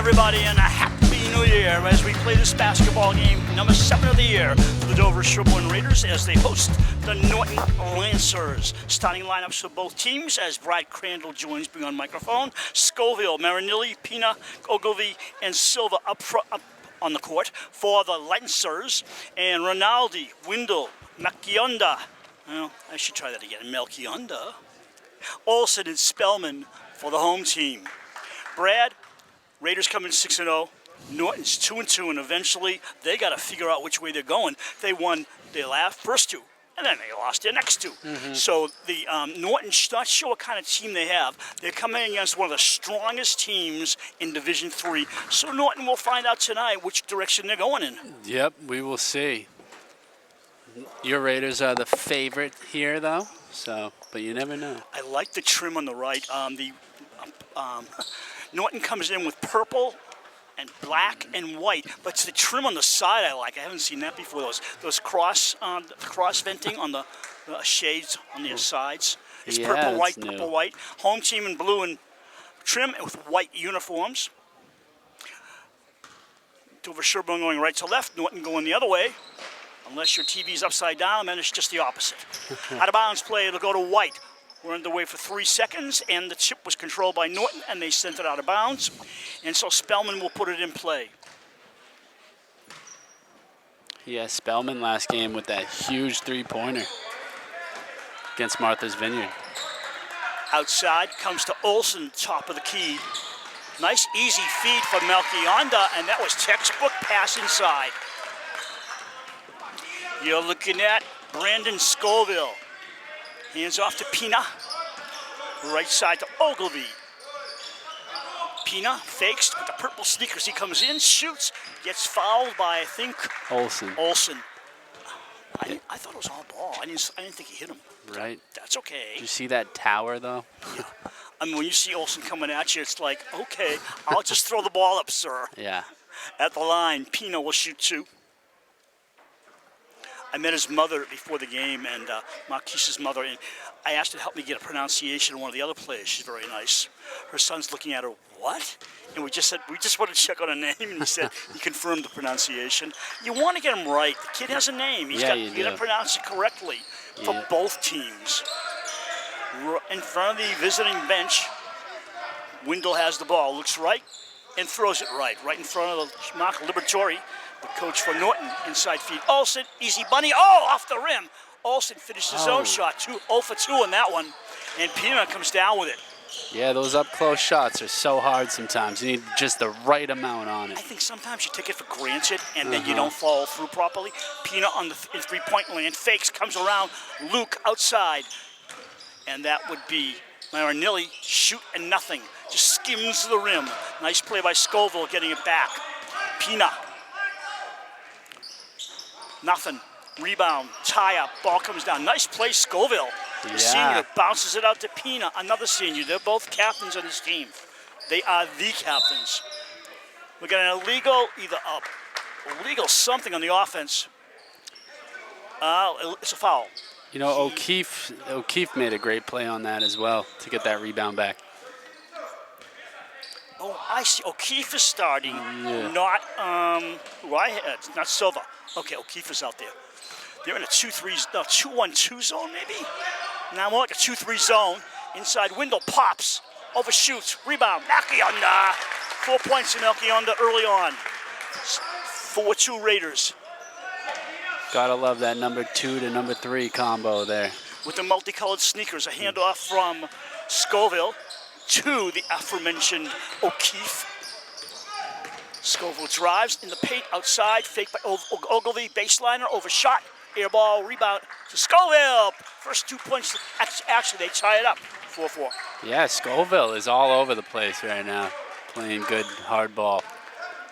everybody, and a happy new year as we play this basketball game, number 7 of the year, for the Dover-Sherborn Raiders as they host the Norton Lancers. Starting lineups for both teams as Brad Crandall joins me on microphone. Scoville, Marinelli, Pina, Ogilvy, and Silva up on the court for the Lancers, and Rinaldi, Windle, Macchionda. Well, I should try that again. Melchionda, Olsen, and Spellman for the home team. Brad, Raiders come in 6-0. Norton's 2-2, and eventually they got to figure out which way they're going. They won their first two, and then they lost their next two. So the Norton's not sure what kind of team they have. They're coming against one of the strongest teams in Division III. So Norton will find out tonight which direction they're going in. Yep, we will see. Your Raiders are the favorite here, though. So, but you never know. I like the trim on the right. Norton comes in with purple and black and white, but it's the trim on the side I like. I haven't seen that before. Those cross venting on the shades on the sides. It's purple, white, purple, white. Home team in blue and trim with white uniforms. Dover-Sherborn going right to left. Norton going the other way. Unless your TV's upside down, then it's just the opposite. Out of bounds play, it'll go to white. We're underway for 3 seconds, and the chip was controlled by Norton, and they sent it out of bounds. And so Spellman will put it in play. Yeah, Spellman last game with that huge three-pointer against Martha's Vineyard. Outside comes to Olsen, top of the key. Nice easy feed for Melchionda, and that was textbook pass inside. You're looking at Brandon Scoville. Hands off to Pina. Right side to Ogilvy. Pina fakes with the purple sneakers. He comes in, shoots, gets fouled by, I think, Olsen. I thought it was all ball. I didn't think he hit him. Right. That's okay. Did you see that tower, though? Yeah. I mean, when you see Olsen coming at you, it's like, okay, I'll just throw the ball up, sir. Yeah. At the line, Pina will shoot 2. I met his mother before the game, and Marquise's mother, and I asked her to help me get a pronunciation of one of the other players. She's very nice. Her son's looking at her, what? And we just said, we just want to check on a name, and he said, he confirmed the pronunciation. You want to get him right. The kid has a name. You got to pronounce it correctly for both teams. In front of the visiting bench, Windle has the ball, looks right, and throws it right in front of Mark Liberatore, the coach for Norton. Inside feed. Olsen, easy bunny. Oh, off the rim. Olsen finished his own shot. 0 for 2 on that one. And Pina comes down with it. Yeah, those up-close shots are so hard sometimes. You need just the right amount on it. I think sometimes you take it for granted, and then you don't follow through properly. Pina on the three-point land. Fakes, comes around. Luke outside. And that would be Marinelli. Shoot and nothing. Just skims the rim. Nice play by Scoville getting it back. Pina. Nothing. Rebound. Tie up. Ball comes down. Nice play, Scoville. The senior bounces it out to Pina. Another senior. They're both captains on this team. They are the captains. We got an illegal, illegal something on the offense. It's a foul. You know, O'Keefe made a great play on that as well to get that rebound back. Oh, I see. O'Keefe is starting. Not Silva. Okay, O'Keefe is out there. They're in a 2-1-2 zone, maybe? Now more like a 2-3 zone. Inside Windle pops, overshoots, rebound. Macchionda. 4 points to Macchionda early on. 4-2 Raiders. Gotta love that number 2 to number 3 combo there. With the multicolored sneakers, a handoff from Scoville to the aforementioned O'Keefe. Scoville drives in the paint outside, fake by Ogilvy, baseliner, overshot, air ball, rebound to Scoville. First 2 points, actually they tie it up, 4-4. Yeah, Scoville is all over the place right now, playing good hard ball.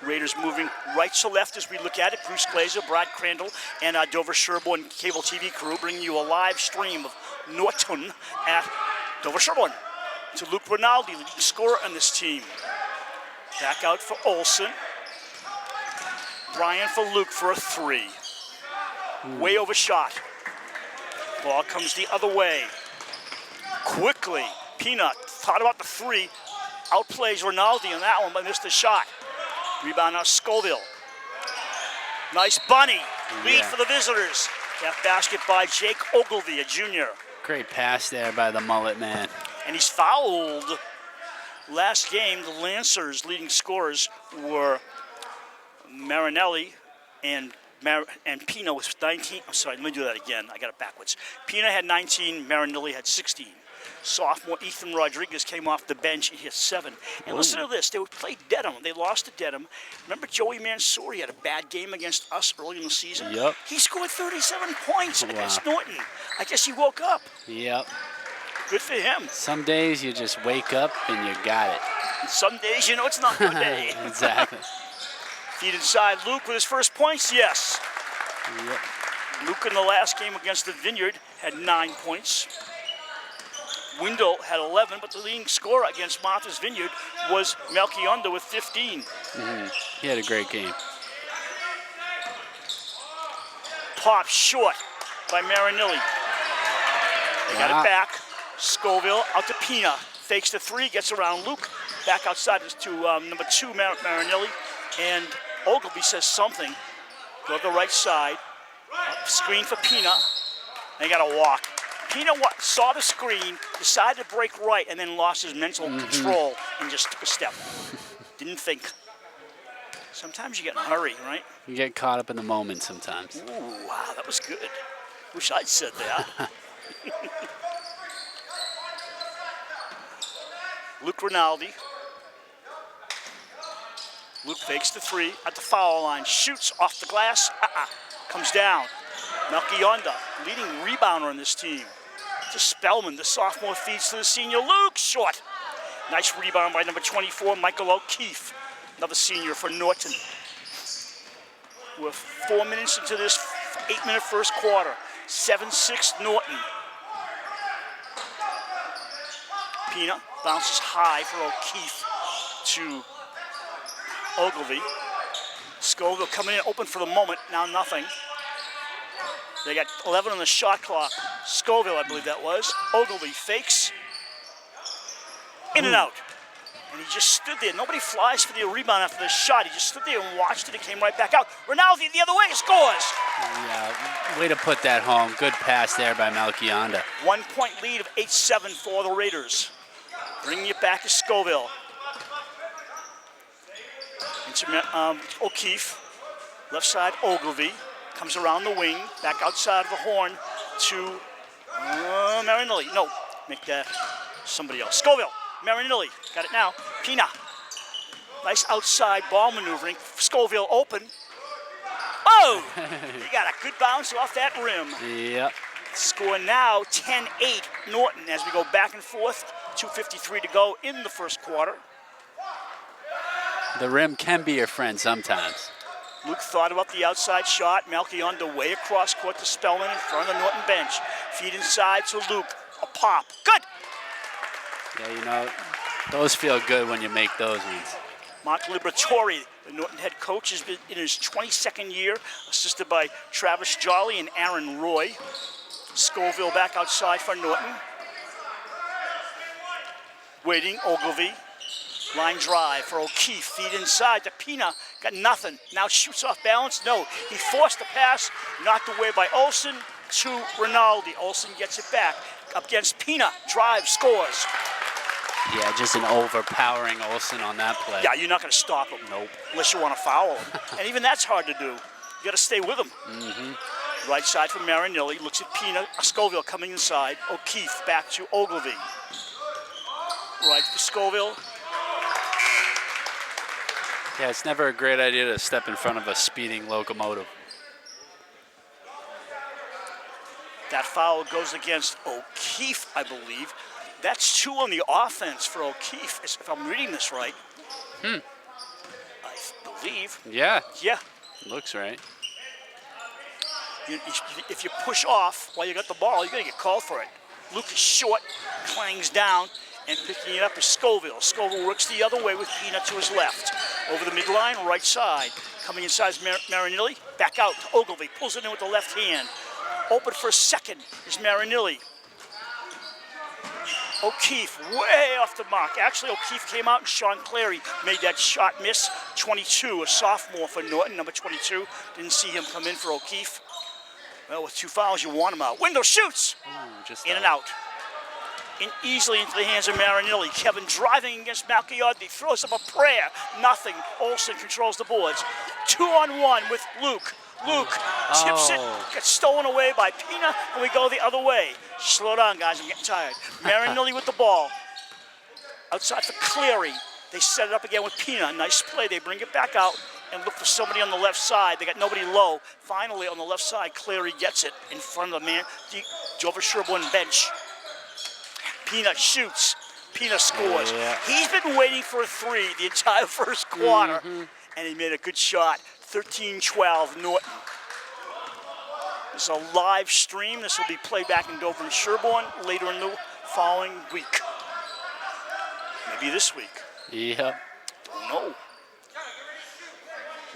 Raiders moving right to left as we look at it. Bruce Glazer, Brad Crandall, and Dover-Sherborn cable TV crew bringing you a live stream of Norton at Dover-Sherborn. To Luke Rinaldi, leading scorer on this team. Back out for Olsen. Brian for Luke for a 3. Way overshot. Ball comes the other way. Quickly, Peanut thought about the 3. Outplays Rinaldi on that one, but missed the shot. Rebound now Scoville. Nice bunny. Lead Yeah. for the visitors. That basket by Jake Ogilvy, a junior. Great pass there by the mullet man. And he's fouled. Last game, the Lancers' leading scorers were Marinelli and Pina with 19. I'm sorry, let me do that again. I got it backwards. Pina had 19, Marinelli had 16. Sophomore Ethan Rodriguez came off the bench. He hit 7. And listen to this. They played Dedham. They lost to Dedham. Remember Joey Mansouri had a bad game against us early in the season? Yep. He scored 37 points Wow. against Norton. I guess he woke up. Yep. Good for him. Some days you just wake up and you got it. And some days, you know, it's not your day. Exactly. Feed inside. Luke with his first points. Yes. Yep. Luke in the last game against the Vineyard had 9 points. Wendell had 11, but the leading scorer against Martha's Vineyard was Melchionda with 15. He had a great game. Pop short by Marinelli. They got Wow. it back. Scoville out to Pina. Fakes the 3, gets around Luke. Back outside to number 2, Marinelli. And Ogilvy says something. Go to the right side. Screen for Pina. They got to walk. Pina saw the screen, decided to break right, and then lost his mental control and just took a step. Didn't think. Sometimes you get in a hurry, right? You get caught up in the moment sometimes. Ooh, wow, that was good. Wish I'd said that. Luke Rinaldi. Luke fakes the 3 at the foul line, shoots off the glass, comes down. Melchionda, leading rebounder on this team. To Spellman, the sophomore feeds to the senior. Luke, short. Nice rebound by number 24, Michael O'Keefe, another senior for Norton. We're 4 minutes into this 8-minute first quarter. 7-6 Norton. Pina bounces high for O'Keefe to Ogilvy. Scoville coming in open for the moment, now nothing. They got 11 on the shot clock. Scoville, I believe that was. Ogilvy fakes. In and out. And he just stood there. Nobody flies for the rebound after the shot. He just stood there and watched it. It came right back out. Rinaldi the other way, scores. Yeah, way to put that home. Good pass there by Melchionda. 1 point lead of 8-7 for the Raiders. Bringing it back to Scoville. Into O'Keefe. Left side, Ogilvy. Comes around the wing. Back outside of the horn to Marinelli. No, make that somebody else. Scoville. Marinelli. Got it now. Pina. Nice outside ball maneuvering. Scoville open. Oh! He got a good bounce off that rim. Yep. Score now 10-8 Norton as we go back and forth. 2:53 to go in the first quarter. The rim can be your friend sometimes. Luke thought about the outside shot. Melchionda way across court to Spellman in front of the Norton bench. Feed inside to Luke. A pop. Good! Yeah, you know, those feel good when you make those ones. Mark Liberatore, the Norton head coach, has been in his 22nd year, assisted by Travis Jolly and Aaron Roy. Scoville back outside for Norton. Waiting, Ogilvy. Line drive for O'Keefe. Feed inside to Pina. Got nothing. Now shoots off balance. No. He forced the pass. Knocked away by Olsen to Rinaldi. Olsen gets it back. Up against Pina. Drive. Scores. Yeah, just an overpowering Olsen on that play. Yeah, you're not going to stop him. Nope. Unless you want to foul him. And even that's hard to do. You got to stay with him. Right side for Marinelli. Looks at Pina. Scoville coming inside. O'Keefe back to Ogilvy. Right for Scoville. Yeah, it's never a great idea to step in front of a speeding locomotive. That foul goes against O'Keefe, I believe. That's 2 on the offense for O'Keefe, if I'm reading this right. I believe. Yeah, Yeah. looks right. If you push off while you got the ball, you're going to get called for it. Luke is short, clangs down, and picking it up is Scoville. Scoville works the other way with Pina to his left. Over the midline, right side. Coming inside is Marinelli. Back out to Ogilvy. Pulls it in with the left hand. Open for a second is Marinelli. O'Keefe way off the mark. Actually, O'Keefe came out and Sean Clary made that shot miss. 22, a sophomore for Norton, number 22. Didn't see him come in for O'Keefe. Well, with 2 fouls, you want him out. Window shoots! Ooh, just in and out. In easily into the hands of Marinelli. Kevin driving against Malchiodi, throws up a prayer. Nothing. Olsen controls the boards. 2-on-1 with Luke. Luke tips it, gets stolen away by Pina, and we go the other way. Slow down, guys, I'm getting tired. Marinelli with the ball. Outside for Cleary. They set it up again with Pina. Nice play. They bring it back out and look for somebody on the left side. They got nobody low. Finally, on the left side, Cleary gets it in front of the Dover-Sherborn bench. Pina shoots. Pina scores. Yeah. He's been waiting for a 3 the entire first quarter, and he made a good shot. 13-12, Norton. This is a live stream. This will be played back in Dover and Sherborn later in the following week. Maybe this week. Yep. Don't know.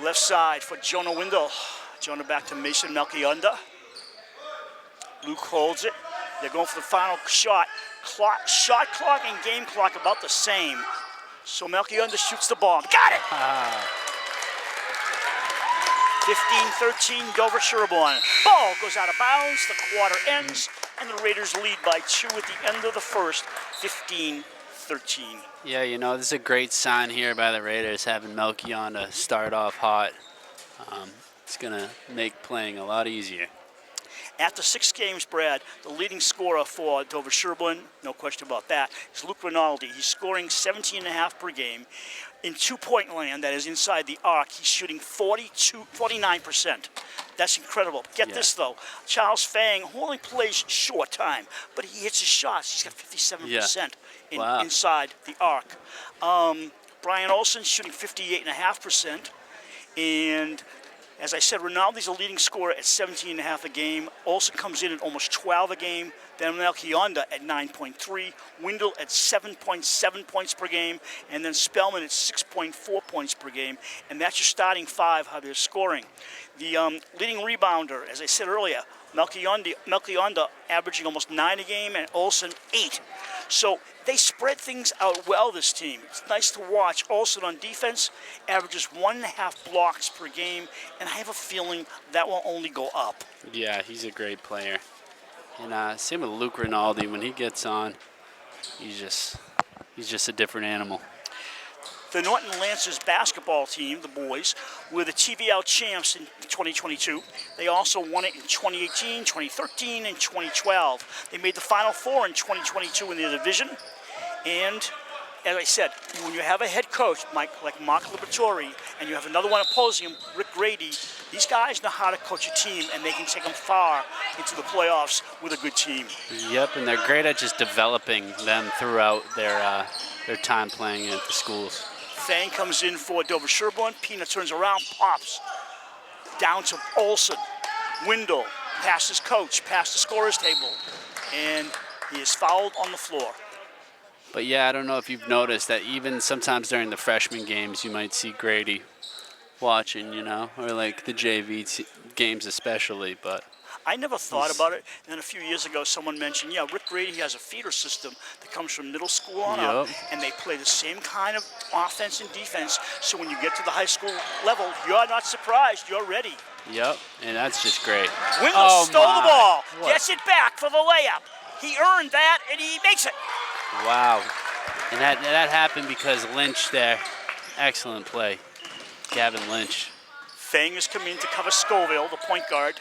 Left side for Jonah Windle. Jonah back to Mason Melchionda. Luke holds it. They're going for the final shot. Shot clock and game clock about the same. So Melchionda shoots the ball. Got it! 15-13, Dover-Sherborn. Ball goes out of bounds. The quarter ends, and the Raiders lead by 2 at the end of the first, 15-13. Yeah, you know, this is a great sign here by the Raiders, having Melchionda start off hot. It's going to make playing a lot easier. After 6 games, Brad, the leading scorer for Dover-Sherborn, no question about that, is Luke Rinaldi. He's scoring 17.5 per game. In 2-point land, that is inside the arc, he's shooting 49%. That's incredible. Get this, though. Charles Fang, who only plays short time, but he hits his shots. He's got 57% inside the arc. Brian Olsen shooting 58.5%. And as I said, Rinaldi's a leading scorer at 17.5 a game. Olsen comes in at almost 12 a game. Then Melchionda at 9.3. Windle at 7.7 points per game. And then Spellman at 6.4 points per game. And that's your starting 5, how they're scoring. The leading rebounder, as I said earlier, Melchionda averaging almost 9 a game and Olsen 8. So they spread things out well, this team. It's nice to watch. Olsen on defense averages 1.5 blocks per game, and I have a feeling that will only go up. Yeah, he's a great player. And same with Luke Rinaldi. When he gets on, he's just a different animal. The Norton Lancers basketball team, the boys, were the TVL champs in 2022. They also won it in 2018, 2013, and 2012. They made the Final Four in 2022 in their division. And as I said, when you have a head coach like Mark Liberatore and you have another one opposing him, Rick Grady, these guys know how to coach a team, and they can take them far into the playoffs with a good team. Yep, and they're great at just developing them throughout their time playing at the schools. Fang comes in for Dover-Sherborn. Pina turns around, pops. Down to Olsen. Windle, past his coach, past the scorer's table. And he is fouled on the floor. But yeah, I don't know if you've noticed that even sometimes during the freshman games, you might see Grady watching, you know, or like the JV games especially, but... I never thought about it. And then a few years ago, someone mentioned, yeah, Rick Grady has a feeder system that comes from middle school on up, and they play the same kind of offense and defense. So when you get to the high school level, you're not surprised. You're ready. Yep, and that's just great. Windle stole the ball, gets it back for the layup. He earned that, and he makes it. Wow. And that happened because Lynch there. Excellent play. Gavin Lynch. Fang is coming in to cover Scoville, the point guard.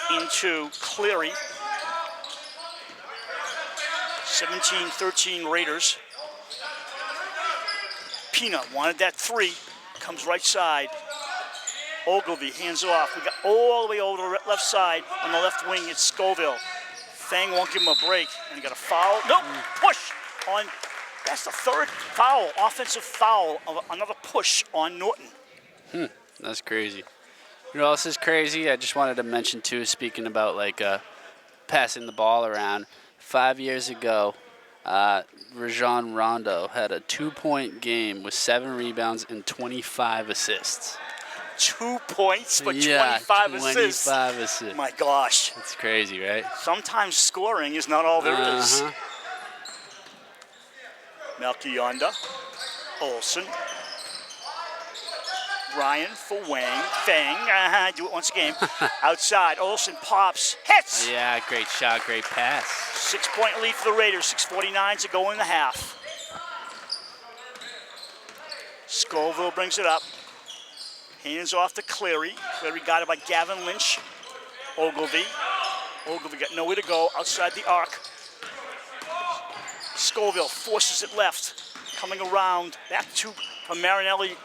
Into Cleary. 17-13 Raiders. Pina wanted that 3. Comes right side. Ogilvy hands off. We got all the way over the left side. On the left wing, it's Scoville. Fang won't give him a break. And he got a foul. Nope. Push on. That's the 3rd foul. Offensive foul of another push on Norton. That's crazy. You know what else is crazy? I just wanted to mention, too, speaking about, like, passing the ball around. 5 years ago, Rajon Rondo had a 2-point game with 7 rebounds and 25 assists. 2 points, but 25 assists. 25 assists. My gosh. That's crazy, right? Sometimes scoring is not all there is. Melchionda, Olsen, Brian for Wang, Fang, do it once again. Outside, Olsen pops, hits! Yeah, great shot, great pass. 6-point lead for the Raiders, 6:49 to go in the half. Scoville brings it up. Hands off to Cleary. Cleary got it by Gavin Lynch. Ogilvy. Ogilvy got nowhere to go outside the arc. Scoville forces it left. Coming around, back to Marinelli.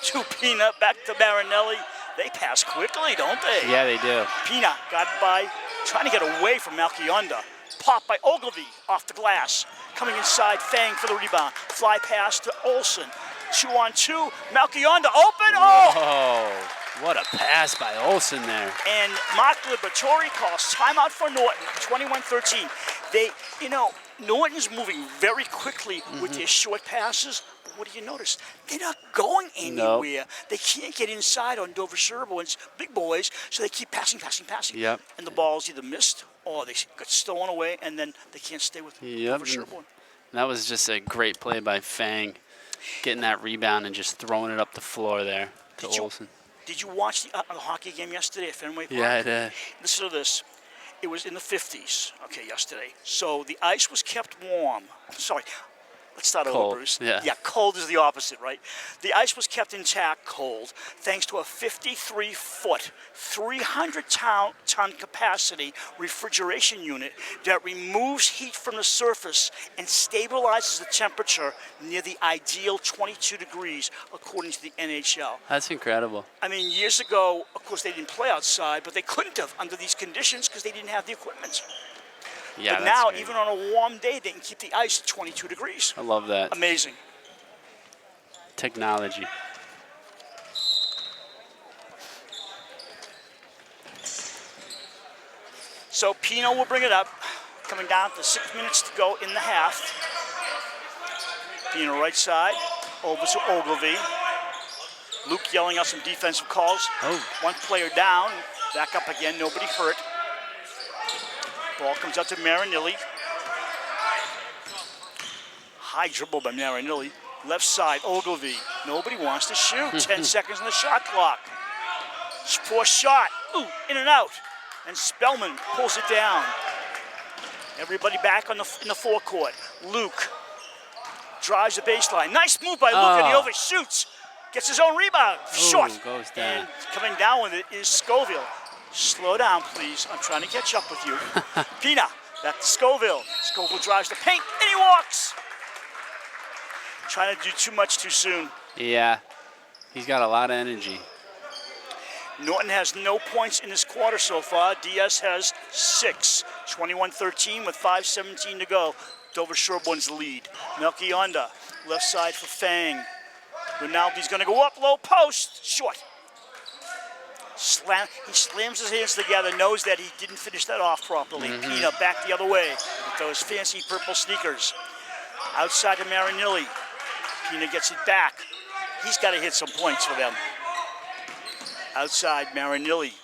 To Pina, back to Marinelli. They pass quickly, don't they? Yeah, they do. Pina got by, trying to get away from Melchionda. Popped by Ogilvy off the glass. Coming inside, Fang for the rebound. Fly pass to Olsen. 2-on-2. Melchionda open. Oh! Oh, what a pass by Olsen there. And Mark Liberatore calls timeout for Norton. 21-13. They, Norton's moving very quickly with their short passes. What do you notice? They're not going anywhere. Nope. They can't get inside on Dover-Sherborn's big boys, so they keep passing. Yep. And the ball's either missed or they got stolen away, and then they can't stay with Dover-Sherborn. That was just a great play by Fang, getting that rebound and just throwing it up the floor there to Olsen. Did you watch the hockey game yesterday at Fenway Park? Yeah, I did. Listen to this. It was in the 50s, yesterday. So the ice was kept warm. Sorry. Let's start over, Bruce. Yeah, cold is the opposite, right? The ice was kept intact cold thanks to a 53-foot, 300-ton capacity refrigeration unit that removes heat from the surface and stabilizes the temperature near the ideal 22 degrees, according to the NHL. That's incredible. I mean, years ago, of course, they didn't play outside, but they couldn't have under these conditions because they didn't have the equipment. Yeah, but now, great. even on a warm day, they can keep the ice at 22 degrees. I love that. Amazing. Technology. So Pino will bring it up, coming down to 6 minutes to go in the half. Pino right side, over to Ogilvy. Luke yelling out some defensive calls. Oh. One player down, back up again, nobody hurt. Ball comes out to Marinelli. High dribble by Marinelli. Left side, Ogilvy. Nobody wants to shoot. 10 seconds on the shot clock. Poor shot. Ooh, in and out. And Spellman pulls it down. Everybody back in the forecourt. Luke drives the baseline. Nice move by Luke, and he overshoots. Gets his own rebound. Short. Goes down. And coming down with it is Scoville. Slow down, please. I'm trying to catch up with you. Pina, back to Scoville. Scoville drives the paint, and he walks. Trying to do too much too soon. Yeah, he's got a lot of energy. Norton has no points in this quarter so far. DS has 6. 21-13 with 5:17 to go. Dover-Sherborn's lead. Melchionda, left side for Fang. Ronaldo's going to go up, low post, short. He slams his hands together, knows that he didn't finish that off properly. Pina back the other way with those fancy purple sneakers. Outside to Marinelli. Pina gets it back. He's got to hit some points for them. Outside, Marinelli.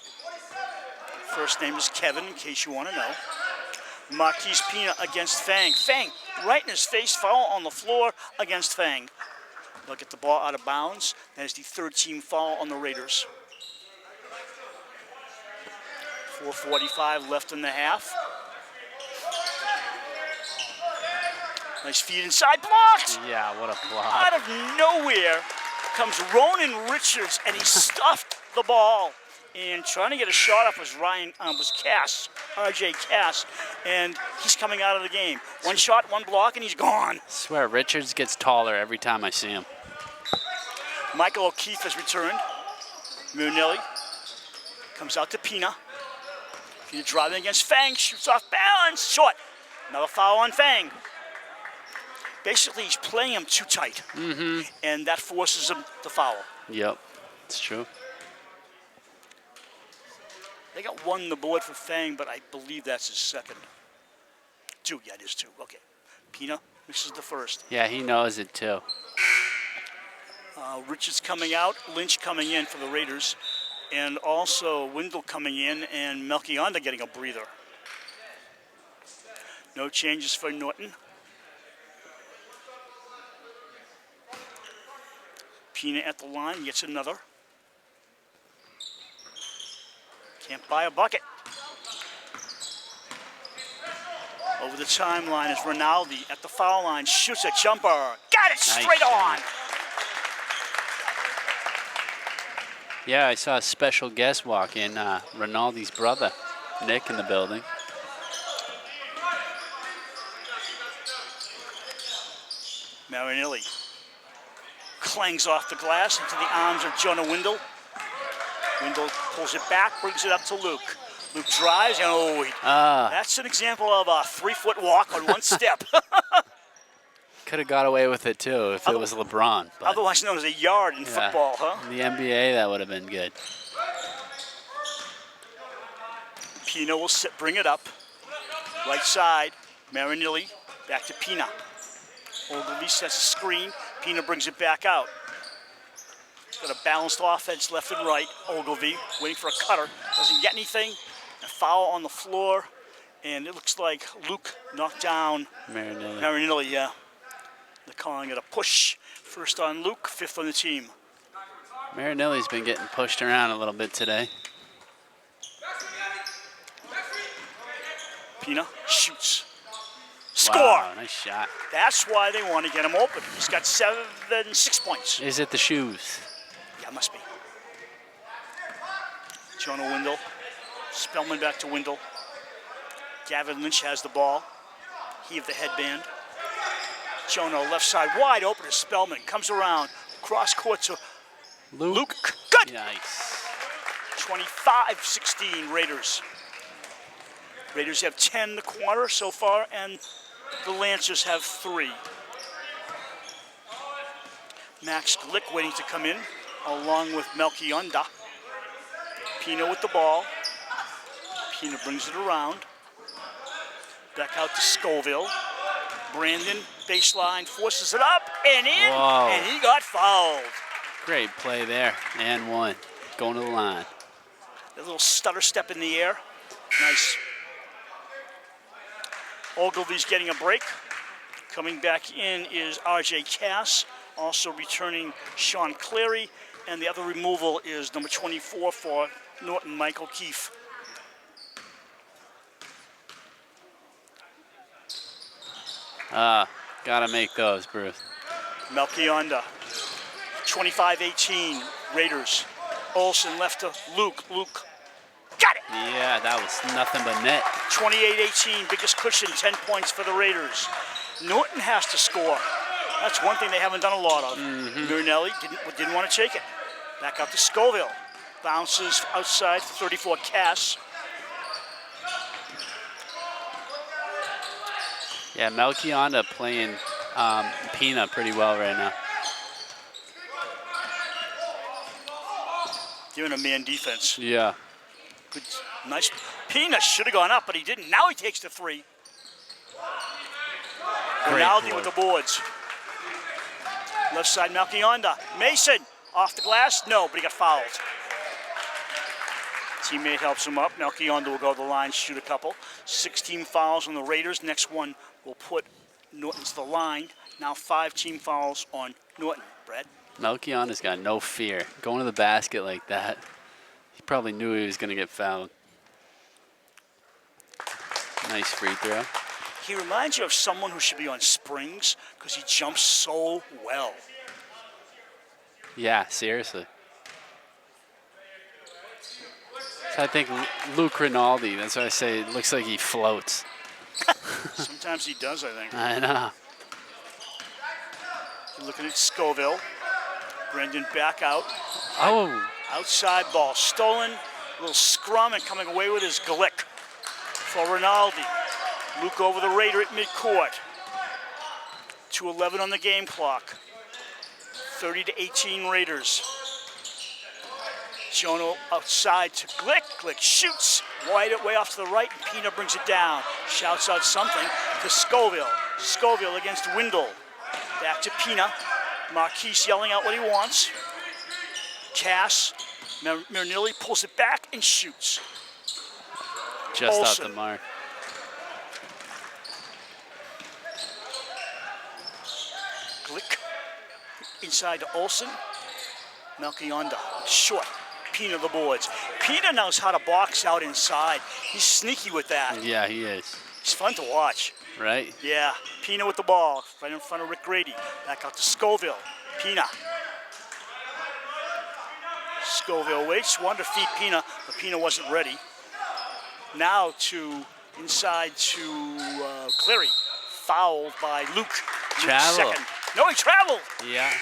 First name is Kevin, in case you want to know. Marquise Pina against Fang. Fang, right in his face, foul on the floor against Fang. They'll get the ball out of bounds. That is the third team foul on the Raiders. 4:45 left in the half. Nice feed inside, blocked! Yeah, what a block. Out of nowhere comes Ronan Richards, and he stuffed the ball. And trying to get a shot up was Cass, RJ Cass, and he's coming out of the game. One shot, one block, and he's gone. I swear, Richards gets taller every time I see him. Michael O'Keefe has returned. Marinelli comes out to Pina. Pina driving against Fang, shoots off balance, short. Another foul on Fang. Basically, he's playing him too tight, and that forces him to foul. Yep, it's true. They got one on the board for Fang, but I believe that's his second. 2, yeah, it is 2. Okay. Pina misses the first. Yeah, he knows it too. Richards coming out, Lynch coming in for the Raiders, and also Windle coming in, and Melchionda getting a breather. No changes for Norton. Pina at the line, gets another. Can't buy a bucket. Over the timeline is Rinaldi at the foul line, shoots a jumper. Got it straight shot. on. Yeah, I saw a special guest walk in, Rinaldi's brother, Nick, in the building. Marinelli clangs off the glass into the arms of Jonah Windle. Windle pulls it back, brings it up to Luke. Luke drives, and that's an example of a 3-foot walk on one step. Could have got away with it, too, if it was LeBron. But Otherwise known as a yard in football, huh? In the NBA, that would have been good. Pina will bring it up. Right side, Marinelli, back to Pina. Ogilvy sets a screen. Pina brings it back out. Got a balanced offense left and right. Ogilvy waiting for a cutter. Doesn't get anything. A foul on the floor. And it looks like Luke knocked down Marinelli, yeah. They're calling it a push. First on Luke, fifth on the team. Marinelli's been getting pushed around a little bit today. Pina shoots. Score! Wow, nice shot. That's why they want to get him open. He's got 6 points. Is it the shoes? Yeah, it must be. Jonah Windle. Spellman back to Windle. Gavin Lynch has the ball. Heave the headband. Jonah left side wide open to Spellman. Comes around. Cross court to Luke. Good! Nice. 25-16 Raiders. Raiders have 10 in the quarter so far, and the Lancers have 3. Max Glick waiting to come in, along with Melchionda. Pina with the ball. Pina brings it around. Back out to Scoville. Brandon, baseline, forces it up and in, and he got fouled. Great play there, and one. Going to the line. A little stutter step in the air. Nice. Ogilvy's getting a break. Coming back in is R.J. Cass, also returning Sean Clary, and the other removal is number 24 for Norton, Michael Keefe. Gotta make those, Bruce. Melchionda, 25-18, Raiders. Olsen left to Luke. Luke got it! Yeah, that was nothing but net. 28-18, biggest cushion, 10 points for the Raiders. Norton has to score. That's one thing they haven't done a lot of. Marinelli didn't want to take it. Back up to Scoville. Bounces outside for 34, Cass. Yeah, Melchionda playing Pina pretty well right now. Giving a man defense. Yeah. Good, nice. Pina should have gone up, but he didn't. Now he takes the 3. Rinaldi with the boards. Left side, Melchionda. Mason, off the glass? No, but he got fouled. Teammate helps him up. Melchionda will go to the line, shoot a couple. 16 fouls on the Raiders. Next one will put Norton to the line. Now 5 team fouls on Norton. Brad? Melchionda's got no fear. Going to the basket like that, he probably knew he was going to get fouled. Nice free throw. He reminds you of someone who should be on springs because he jumps so well. Yeah, seriously. So I think Luke Rinaldi, that's what I say, it looks like he floats. Sometimes he does, I think. I know. You're looking at Scoville. Brendan back out. Oh. Outside ball stolen. A little scrum and coming away with his Glick for Rinaldi. Luke over the Raider at midcourt. 2:11 on the game clock. 30-18 Raiders. Jonah outside to Glick. Glick shoots wide way off to the right, and Pina brings it down. Shouts out something to Scoville. Scoville against Windle. Back to Pina. Marquise yelling out what he wants. Cass. Marinelli pulls it back and shoots. Just Olsen. off the mark. Glick inside to Olsen. Melchionda, short. Pina the boards. Pina knows how to box out inside. He's sneaky with that. Yeah, he is. He's fun to watch. Right? Yeah, Pina with the ball, right in front of Rick Grady. Back out to Scoville. Pina. Scoville waits, wanted to feed Pina, but Pina wasn't ready. Now to inside to Cleary. Fouled by Luke. Travel. Second. No, he traveled. Yeah.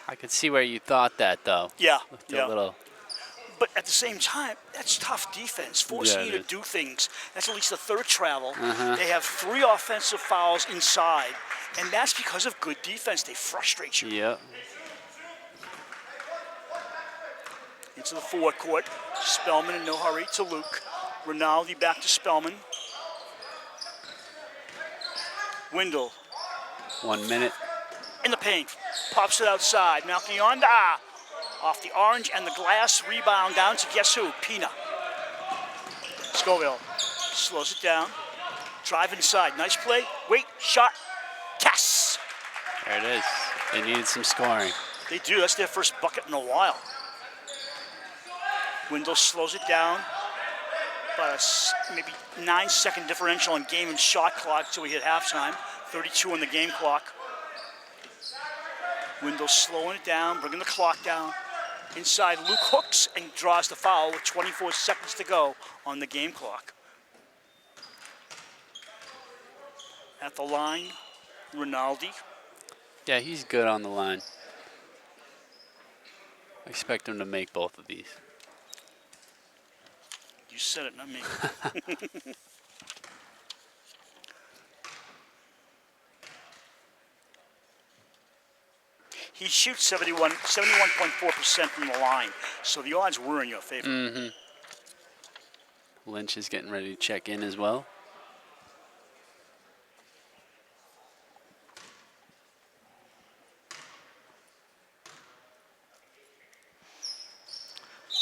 I could see where you thought that, though. Yeah, With yeah. a little. But at the same time, that's tough defense, forcing Yeah, you it to is. do things. That's at least the third travel. Uh-huh. They have 3 offensive fouls inside, and that's because of good defense. They frustrate you. Yep. Into the forward court. Spellman in no hurry to Luke. Rinaldi back to Spellman. Windle 1 minute. in the paint. Pops it outside. Melchionda off the orange and the glass. Rebound down to guess who? Pina. Scoville slows it down. Drive inside. Nice play. Wait. Shot. Cass. There it is. They needed some scoring. They do. That's their first bucket in a while. Windle slows it down. About a maybe 9-second differential in game and shot clock until we hit halftime. 32 on the game clock. Windle slowing it down, bringing the clock down. Inside, Luke hooks and draws the foul with 24 seconds to go on the game clock. At the line, Rinaldi. Yeah, he's good on the line. I expect him to make both of these. You said it, not me. He shoots 71.4% from the line, so the odds were in your favor. Mm-hmm. Lynch is getting ready to check in as well.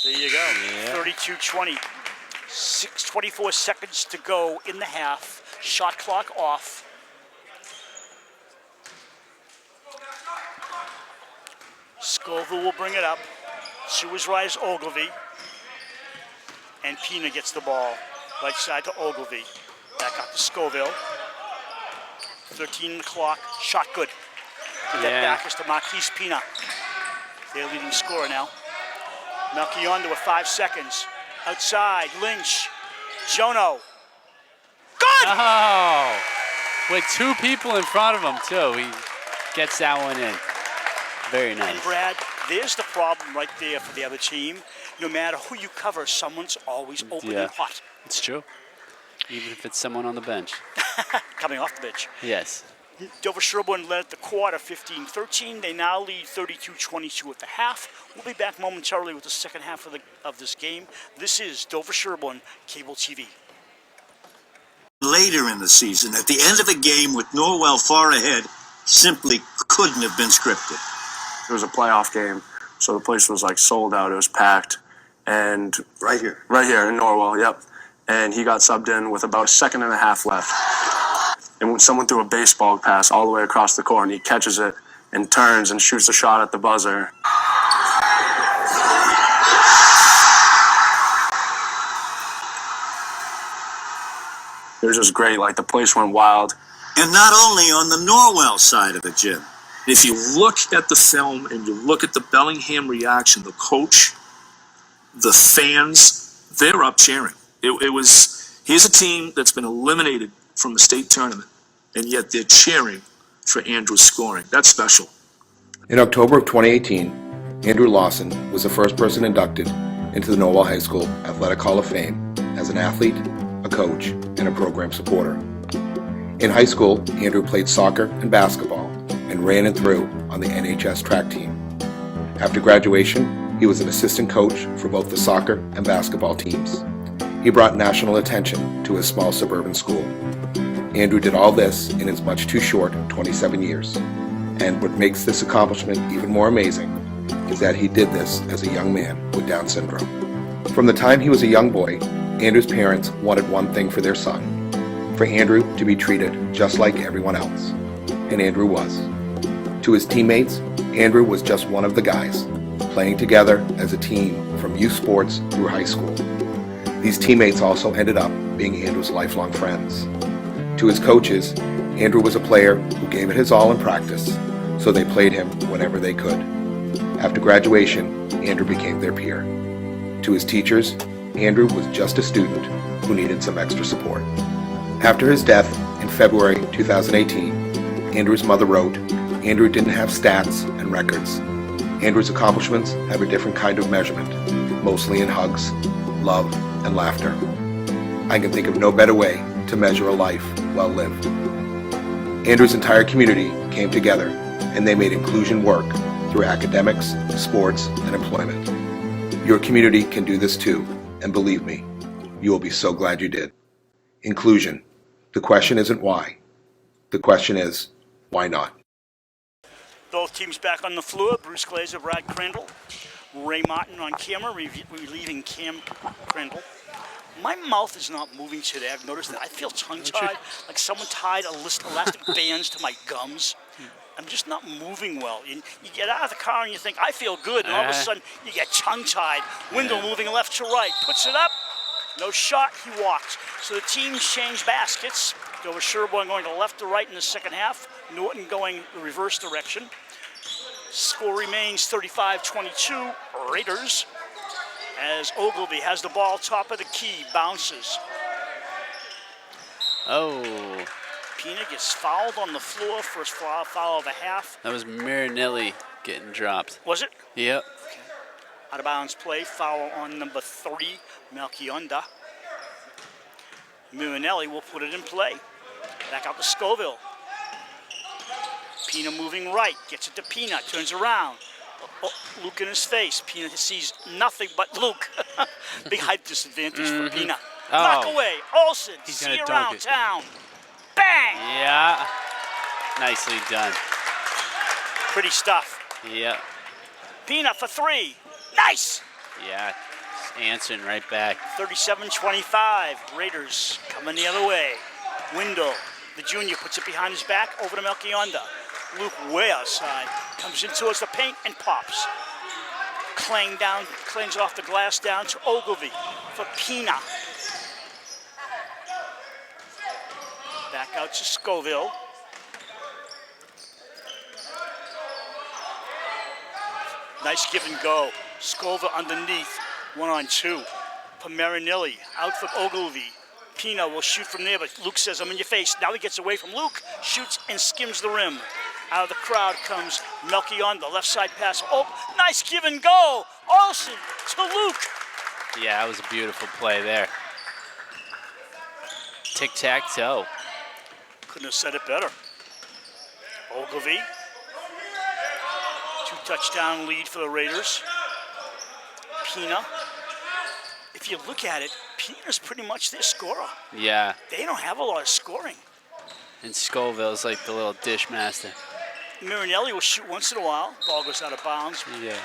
There you go. Yeah. 32-20. 24 seconds to go in the half. Shot clock off. Scoville will bring it up. To his right is Ogilvy. And Pina gets the ball. Right side to Ogilvy. Back out to Scoville. 13 o'clock. Shot good. Get that back is to Marquise Pina. Their leading scorer now. Melchionda with 5 seconds. Outside, Lynch. Jono. Good! Oh! With 2 people in front of him, too. He gets that one in. Very nice. And Brad, there's the problem right there for the other team. No matter who you cover, someone's always open and hot. It's true. Even if it's someone on the bench. Coming off the bench. Yes. Dover-Sherborn led the quarter 15-13. They now lead 32-22 at the half. We'll be back momentarily with the second half of this game. This is Dover-Sherborn Cable TV. Later in the season, at the end of a game with Norwell far ahead, simply couldn't have been scripted. It was a playoff game, so the place was like sold out. It was packed. And Right here. right here in Norwell, yep. And he got subbed in with about a second and a half left. And when someone threw a baseball pass all the way across the court, and he catches it and turns and shoots a shot at the buzzer. It was just great. Like, the place went wild. And not only on the Norwell side of the gym. If you look at the film and you look at the Bellingham reaction, the coach, the fans, they're up cheering. Here's a team that's been eliminated from the state tournament, and yet they're cheering for Andrew's scoring. That's special. In October of 2018, Andrew Lawson was the first person inducted into the Norwell High School Athletic Hall of Fame as an athlete, a coach, and a program supporter. In high school, Andrew played soccer and basketball and ran and threw on the NHS track team. After graduation, he was an assistant coach for both the soccer and basketball teams. He brought national attention to his small suburban school. Andrew did all this in his much too short 27 years. And what makes this accomplishment even more amazing is that he did this as a young man with Down syndrome. From the time he was a young boy, Andrew's parents wanted one thing for their son: for Andrew to be treated just like everyone else. And Andrew was. To his teammates, Andrew was just one of the guys, playing together as a team from youth sports through high school. These teammates also ended up being Andrew's lifelong friends. To his coaches, Andrew was a player who gave it his all in practice, so they played him whenever they could. After graduation, Andrew became their peer. To his teachers, Andrew was just a student who needed some extra support. After his death in February 2018, Andrew's mother wrote, "Andrew didn't have stats and records. Andrew's accomplishments have a different kind of measurement, mostly in hugs, love, and laughter. I can think of no better way to measure a life well lived." Andrew's entire community came together, and they made inclusion work through academics, sports, and employment. Your community can do this too, and believe me, you will be so glad you did. Inclusion. The question isn't why. The question is, why not? Both teams back on the floor. Bruce Glazer, Brad Crandall. Ray Martin on camera, relieving Cam Crandall. My mouth is not moving today. I've noticed that. I feel tongue-tied, like someone tied elastic bands to my gums. I'm just not moving well. You get out of the car and you think, I feel good, and all of a sudden you get tongue-tied. Wendell moving left to right, puts it up. No shot, he walked. So the teams change baskets. Dover-Sherborn going to left to right in the second half. Norton going the reverse direction. Score remains 35-22, Raiders. As Ogilvy has the ball, top of the key, bounces. Oh, Pina gets fouled on the floor, first foul of the half. that was Marinelli getting dropped. Was it? Yep. Out of bounds play, foul on number 3, Melchionda. Marinelli will put it in play. Back out to Scoville. Pina moving right, gets it to Pina, turns around. Oh, Luke in his face. Pina sees nothing but Luke. Big height disadvantage for Pina. Knock away. Olsen, see around town. Bang! Yeah. Nicely done. Pretty stuff. Yeah. Pina for 3. Nice! Yeah. Just answering right back. 37-25. Raiders coming the other way. Wendell, the junior, puts it behind his back over to Melchionda. Luke way outside. Comes in towards the paint and pops. Clangs off the glass down to Ogilvy for Pina. Back out to Scoville. Nice give and go. Scoville underneath, 1-on-2. Marinelli out for Ogilvy. Pina will shoot from there, but Luke says, I'm in your face. Now he gets away from Luke, shoots and skims the rim. Out of the crowd comes Melchionda, left side pass. Oh, nice give and go. Olsen to Luke. Yeah, that was a beautiful play there. Tic-tac-toe. Couldn't have said it better. Ogilvy. 2-touchdown lead for the Raiders. Pina. If you look at it, Pina's pretty much their scorer. Yeah. They don't have a lot of scoring. And Scoville's like the little dish master. Marinelli will shoot once in a while. Ball goes out of bounds. Yeah.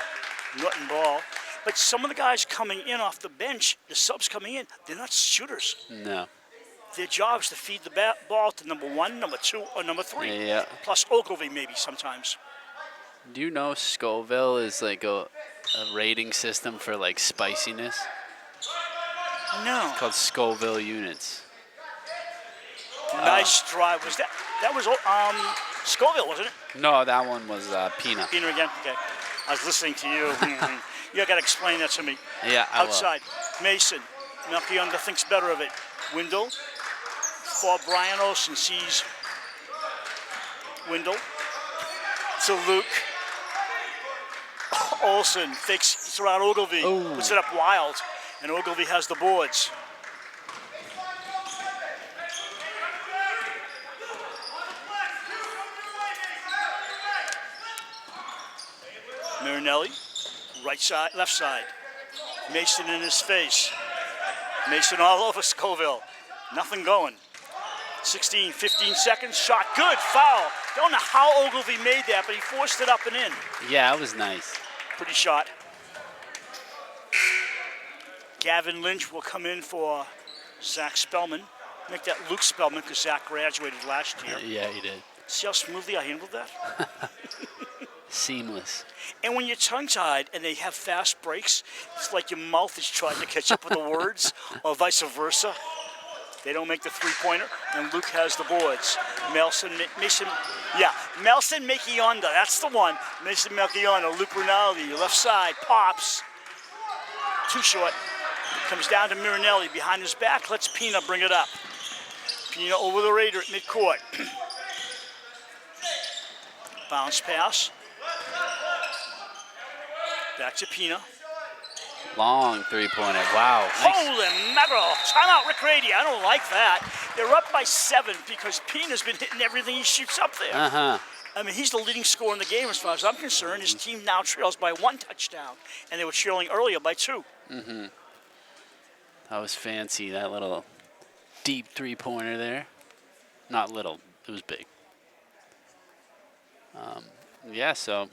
Norton ball. But some of the guys coming in off the bench, the subs coming in, they're not shooters. No. Their job is to feed the ball to number 1, number 2, or number 3. Yeah. Plus Ogilvy maybe sometimes. Do you know Scoville is like a rating system for like spiciness? No. It's called Scoville units. Nice drive. Was that was Scoville, wasn't it? No, that one was Pina. Pina again? Okay. I was listening to you. You got to explain that to me. Yeah, I will. Outside. Mason. Melchionda thinks better of it. Wendell. For Brian Olsen sees Wendell. To Luke. Olsen fakes around Ogilvy. Ooh. Puts it up wild. And Ogilvy has the boards. Marinelli, right side, left side. Mason in his face. Mason all over Scoville. Nothing going. 16, 15 seconds, shot good, foul. Don't know how Ogilvy made that, but he forced it up and in. Yeah, it was nice. Pretty shot. Gavin Lynch will come in for Zach Spellman. Make that Luke Spellman because Zach graduated last year. Yeah, he did. See how smoothly I handled that? Seamless. And when you're tongue-tied and they have fast breaks, it's like your mouth is trying to catch up with the words, or vice versa. They don't make the three-pointer, and Luke has the boards. Mason Makionda, that's the one. Mason Makionda, Luke Rinaldi, left side, pops. Too short. Comes down to Mirinelli behind his back. Lets Pina bring it up. Pina over the Raider at midcourt. Bounce pass. Back to Pina. Long three-pointer. Wow. Nice. Holy mackerel. Timeout, Rick Grady. I don't like that. They're up by 7 because Pina's been hitting everything he shoots up there. I mean, he's the leading scorer in the game as far as I'm concerned. His team now trails by 1 touchdown, and they were trailing earlier by 2. That was fancy, that little deep three-pointer there. Not little, it was big. Yeah, so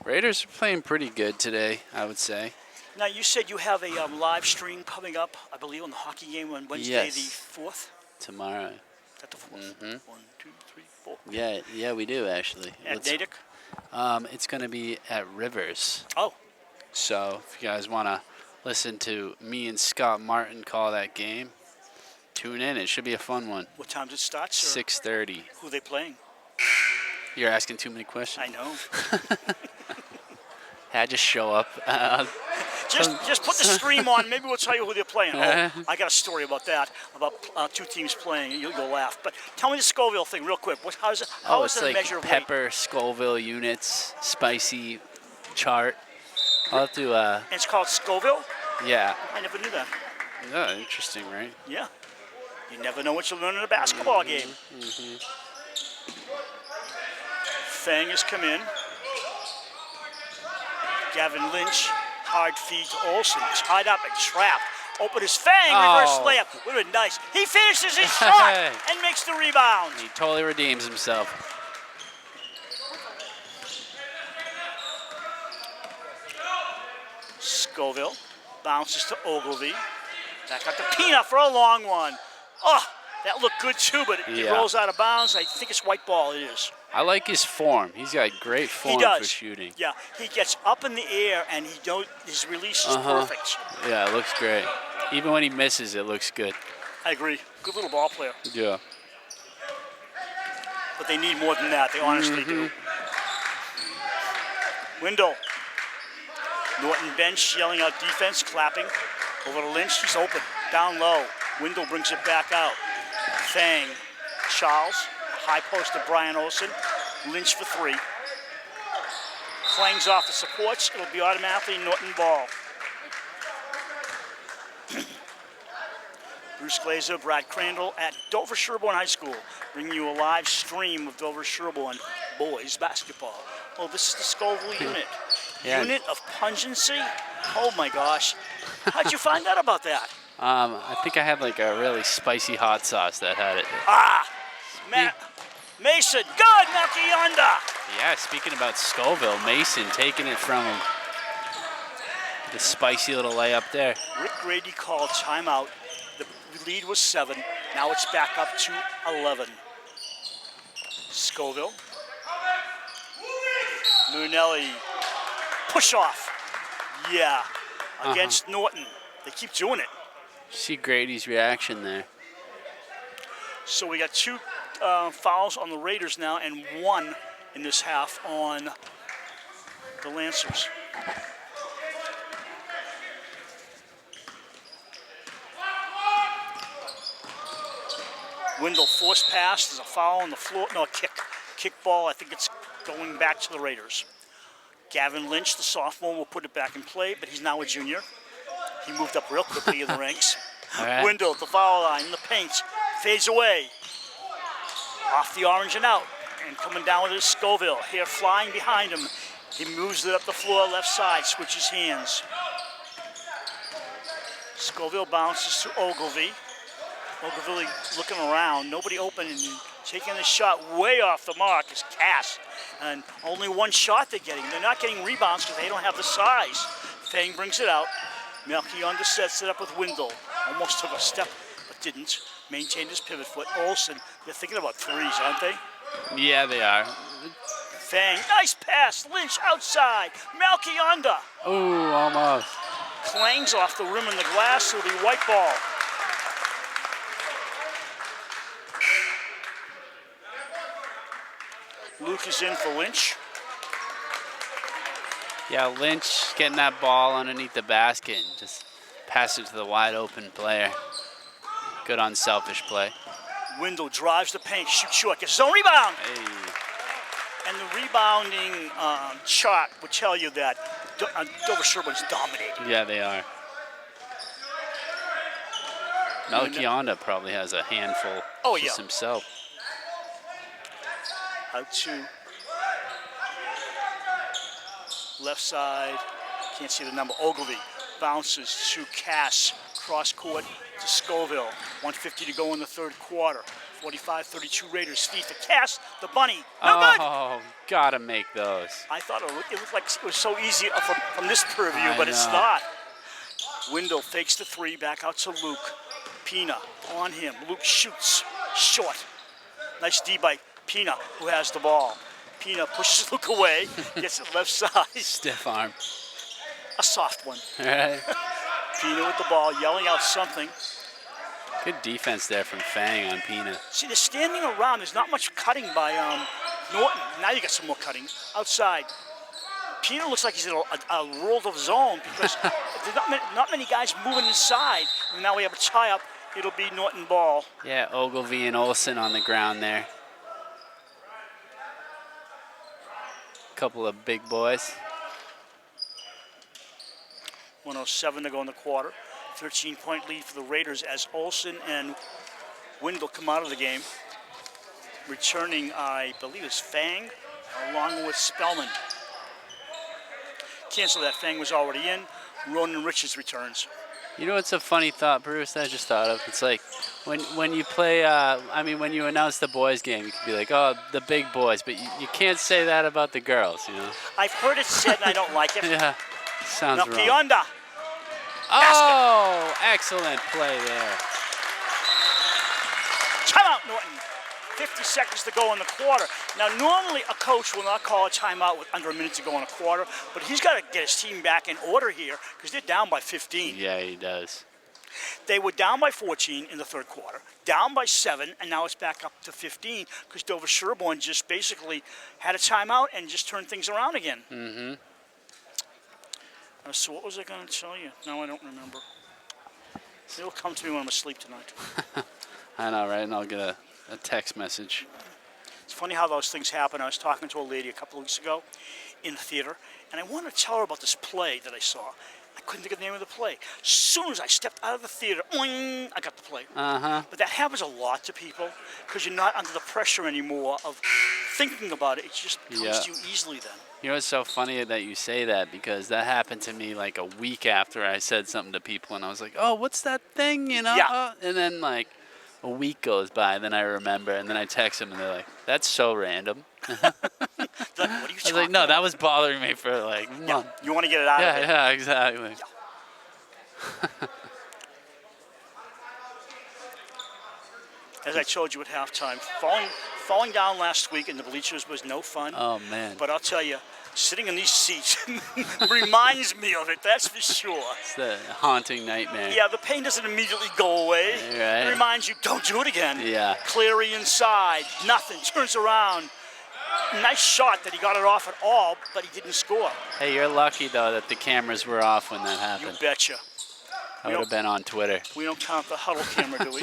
Raiders are playing pretty good today, I would say. Now, you said you have a live stream coming up, I believe, on the hockey game on Wednesday Yes. the 4th? Tomorrow. Is that the 4th? 1, 2, 3, 4. Yeah, we do actually. At Natick? It's going to be at Rivers. Oh. So if you guys want to listen to me and Scott Martin call that game, tune in. It should be a fun one. What time does it start, sir? 6:30. Who are they playing? You're asking too many questions. I know. I just show up. Just put the stream on. Maybe we'll tell you who they're playing. Oh, I got a story about that, about 2 teams playing. You'll laugh. But tell me the Scoville thing real quick. How is It's it a like measure of weight? pepper, Scoville units, spicy chart. I'll have to, And it's called Scoville? yeah. I never knew that. Oh, interesting, right? Yeah. You never know what you learn in a basketball game. Fang has come in. Gavin Lynch, hard feed to Olsen, tied up and trapped. Open his Fang, reverse layup. Would have been nice. He finishes his shot and makes the rebound. He totally redeems himself. Scoville bounces to Ogilvy. Back out to Pina for a long one. Oh, that looked good too, but it rolls out of bounds. I think it's white ball, it is. I like his form. He's got great form for shooting. Yeah, he gets up in the air and his release is perfect. Yeah, it looks great. Even when he misses, it looks good. I agree. Good little ball player. Yeah. But they need more than that. They honestly do. Windle. Norton bench yelling out defense, clapping. Over to Lynch. He's open. Down low. Windle brings it back out. Fang. Charles. High post to Brian Olsen. Lynch for 3. Clangs off the supports. It'll be automatically Norton ball. Bruce Glazer, Brad Crandall at Dover-Sherborn High School, bringing you a live stream of Dover-Sherborn boys basketball. Oh, this is the Scoville unit. Yeah. Unit of pungency? Oh my gosh. How'd you find out about that? I think I had like a really spicy hot sauce that had it. Mason, good, Makionda. Yeah, speaking about Scoville, Mason taking it from him. The spicy little layup there. Rick Grady called timeout. The lead was 7. Now it's back up to 11. Scoville. Munelli. Push off. Yeah. Against Norton. They keep doing it. See Grady's reaction there. So we got 2 fouls on the Raiders now and 1 in this half on the Lancers. Windle force pass. There's a foul on the floor. No, a kick. Kick ball. I think it's going back to the Raiders. Gavin Lynch, the sophomore, will put it back in play, but he's now a junior. He moved up real quickly in the ranks. Right. Windle at the foul line in the paint. Fades away. Off the orange and out. And coming down with his Scoville. Hair flying behind him. He moves it up the floor, left side, switches hands. Scoville bounces to Ogilvy. Ogilvy looking around. Nobody open and taking the shot way off the mark is Cass. And only 1 shot they're getting. They're not getting rebounds because they don't have the size. Fang brings it out. Melchionda sets it up with Windle. Almost took a step, but didn't. Maintained his pivot foot. Olsen, they're thinking about 3s, aren't they? Yeah, they are. Fang, nice pass. Lynch outside. Malky under. Ooh, almost. Clangs off the rim and the glass. It'll be white ball. Luke is in for Lynch. Yeah, Lynch getting that ball underneath the basket and just pass it to the wide open player. Good unselfish play. Wendell drives the paint, shoots short, gets his own rebound. Hey. And the rebounding chart would tell you that Dover-Sherborn's dominating. Yeah, they are. Melchionda probably has a handful just himself. Out to left side, can't see the number. Ogilvy bounces to Cass, cross court to Scoville. 1:50 to go in the third quarter. 45-32 Raiders. Feed for Cass, the bunny. No good. Oh, gotta make those. I thought it looked like it was so easy from this purview, but it's know. not. Wendell fakes the three, back out to Luke. Pina on him. Luke shoots short. Nice D by Pina, who has the ball. Pina pushes Luke away, gets it left side. Stiff arm. A soft one. All right. Pina with the ball, yelling out something. Good defense there from Fang on Pina. See, they're standing around. There's not much cutting by Norton. Now you got some more cutting. Outside. Pina looks like he's in a world of his own because there's not many guys moving inside. And now we have a tie-up. It'll be Norton ball. Yeah, Ogilvy and Olsen on the ground there. Couple of big boys. 107 to go in the quarter. 13-point lead for the Raiders as Olsen and Wendell come out of the game. Returning, I believe, is Fang along with Spellman. Cancel that. Fang was already in. Ronan Richards returns. You know what's a funny thought, Bruce, that I just thought of? It's like when you play, when you announce the boys game, you can be like, oh, the big boys, but you can't say that about the girls, you know? I've heard it said and I don't like it. Yeah, sounds wrong. Melchionda. Oh, excellent play there. Timeout, Norton. 50 seconds to go in the quarter. Now, normally a coach will not call a timeout with under a minute to go in a quarter, but he's got to get his team back in order here because they're down by 15. Yeah, he does. They were down by 14 in the third quarter, down by 7, and now it's back up to 15 because Dover-Sherborn just basically had a timeout and just turned things around again. Mm-hmm. So what was I going to tell you? No, I don't remember. It'll come to me when I'm asleep tonight. I know, right? And I'll get a text message. It's funny how those things happen. I was talking to a lady a couple of weeks ago in the theater, and I wanted to tell her about this play that I saw. I couldn't think of the name of the play. As soon as I stepped out of the theater, oing, I got the play. Uh-huh. But that happens a lot to people because you're not under the pressure anymore of thinking about it. It just comes to you easily then. You know, it's so funny that you say that because that happened to me like a week after I said something to people, and I was like, oh, what's that thing, you know? Yeah. And then, like, a week goes by, and then I remember, and then I text them, and they're like, that's so random. Like, what are you I was talking like, no, about? that was bothering me for, like, months. Yeah, you want to get it out of it. Yeah, exactly. Yeah. As I told you at halftime, falling down last week in the bleachers was no fun. Oh, man. But I'll tell you, sitting in these seats reminds me of it, that's for sure. It's the haunting nightmare. Yeah, the pain doesn't immediately go away. Right. It reminds you, don't do it again. Yeah. Cleary inside, nothing, turns around. Nice shot that he got it off at all, but he didn't score. Hey, you're lucky, though, that the cameras were off when that You happened. betcha. I would have been on Twitter. We don't count the huddle camera, do we?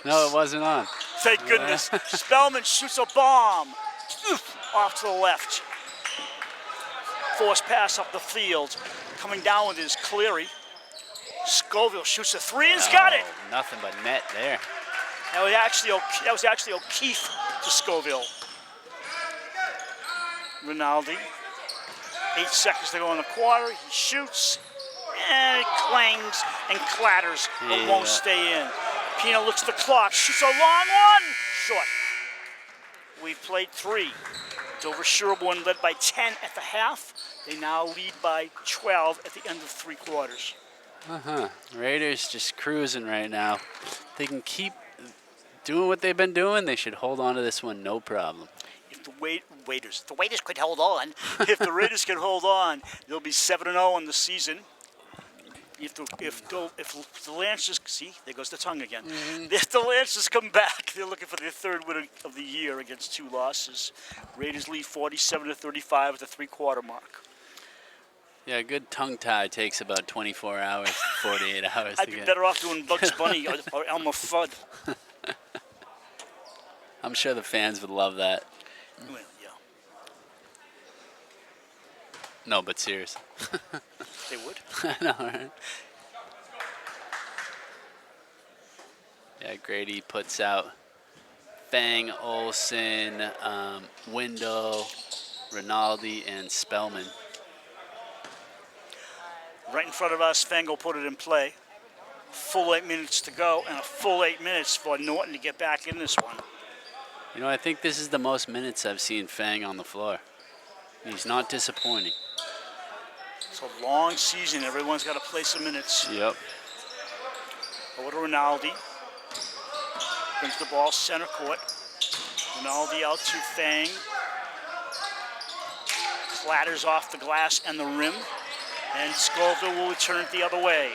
No, it wasn't on. Thank goodness. Spellman shoots a bomb. Off to the left. Force pass up the field. Coming down with his Cleary. Scoville shoots a three and's got it. Nothing but net there. That was actually O'Keefe to Scoville. Rinaldi. 8 seconds to go in the quarter. He shoots. And it clangs and clatters, but won't stay in. Pina looks at the clock, shoots a long one. Short. We've played 3. Dover-Sherborn led by 10 at the half. They now lead by 12 at the end of 3 quarters. Raiders just cruising right now. They can keep doing what they've been doing. They should hold on to this one, no problem. If the Raiders could hold on. If the Raiders can hold on, they'll be 7-0 in the season. If the Lancers, see, there goes the tongue again. If the Lancers come back, they're looking for their third win of the year against 2 losses. Raiders lead 47-35 at the 3-quarter mark. Yeah, a good tongue tie takes about 24 hours, 48 hours. I'd be better off doing Bugs Bunny or Elmer Fudd. I'm sure the fans would love that. Well, yeah, No, but seriously. they would. I know, right? Yeah, Grady puts out Fang, Olsen, Window, Rinaldi, and Spellman. Right in front of us, Fango put it in play. Full 8 minutes to go, and a full 8 minutes for Norton to get back in this one. You know, I think this is the most minutes I've seen Fang on the floor. He's not disappointing. It's a long season. Everyone's got to play some minutes. Yep. Over to Rinaldi. Brings the ball center court. Rinaldi out to Fang. Clatters off the glass and the rim. And Scoville will return it the other way.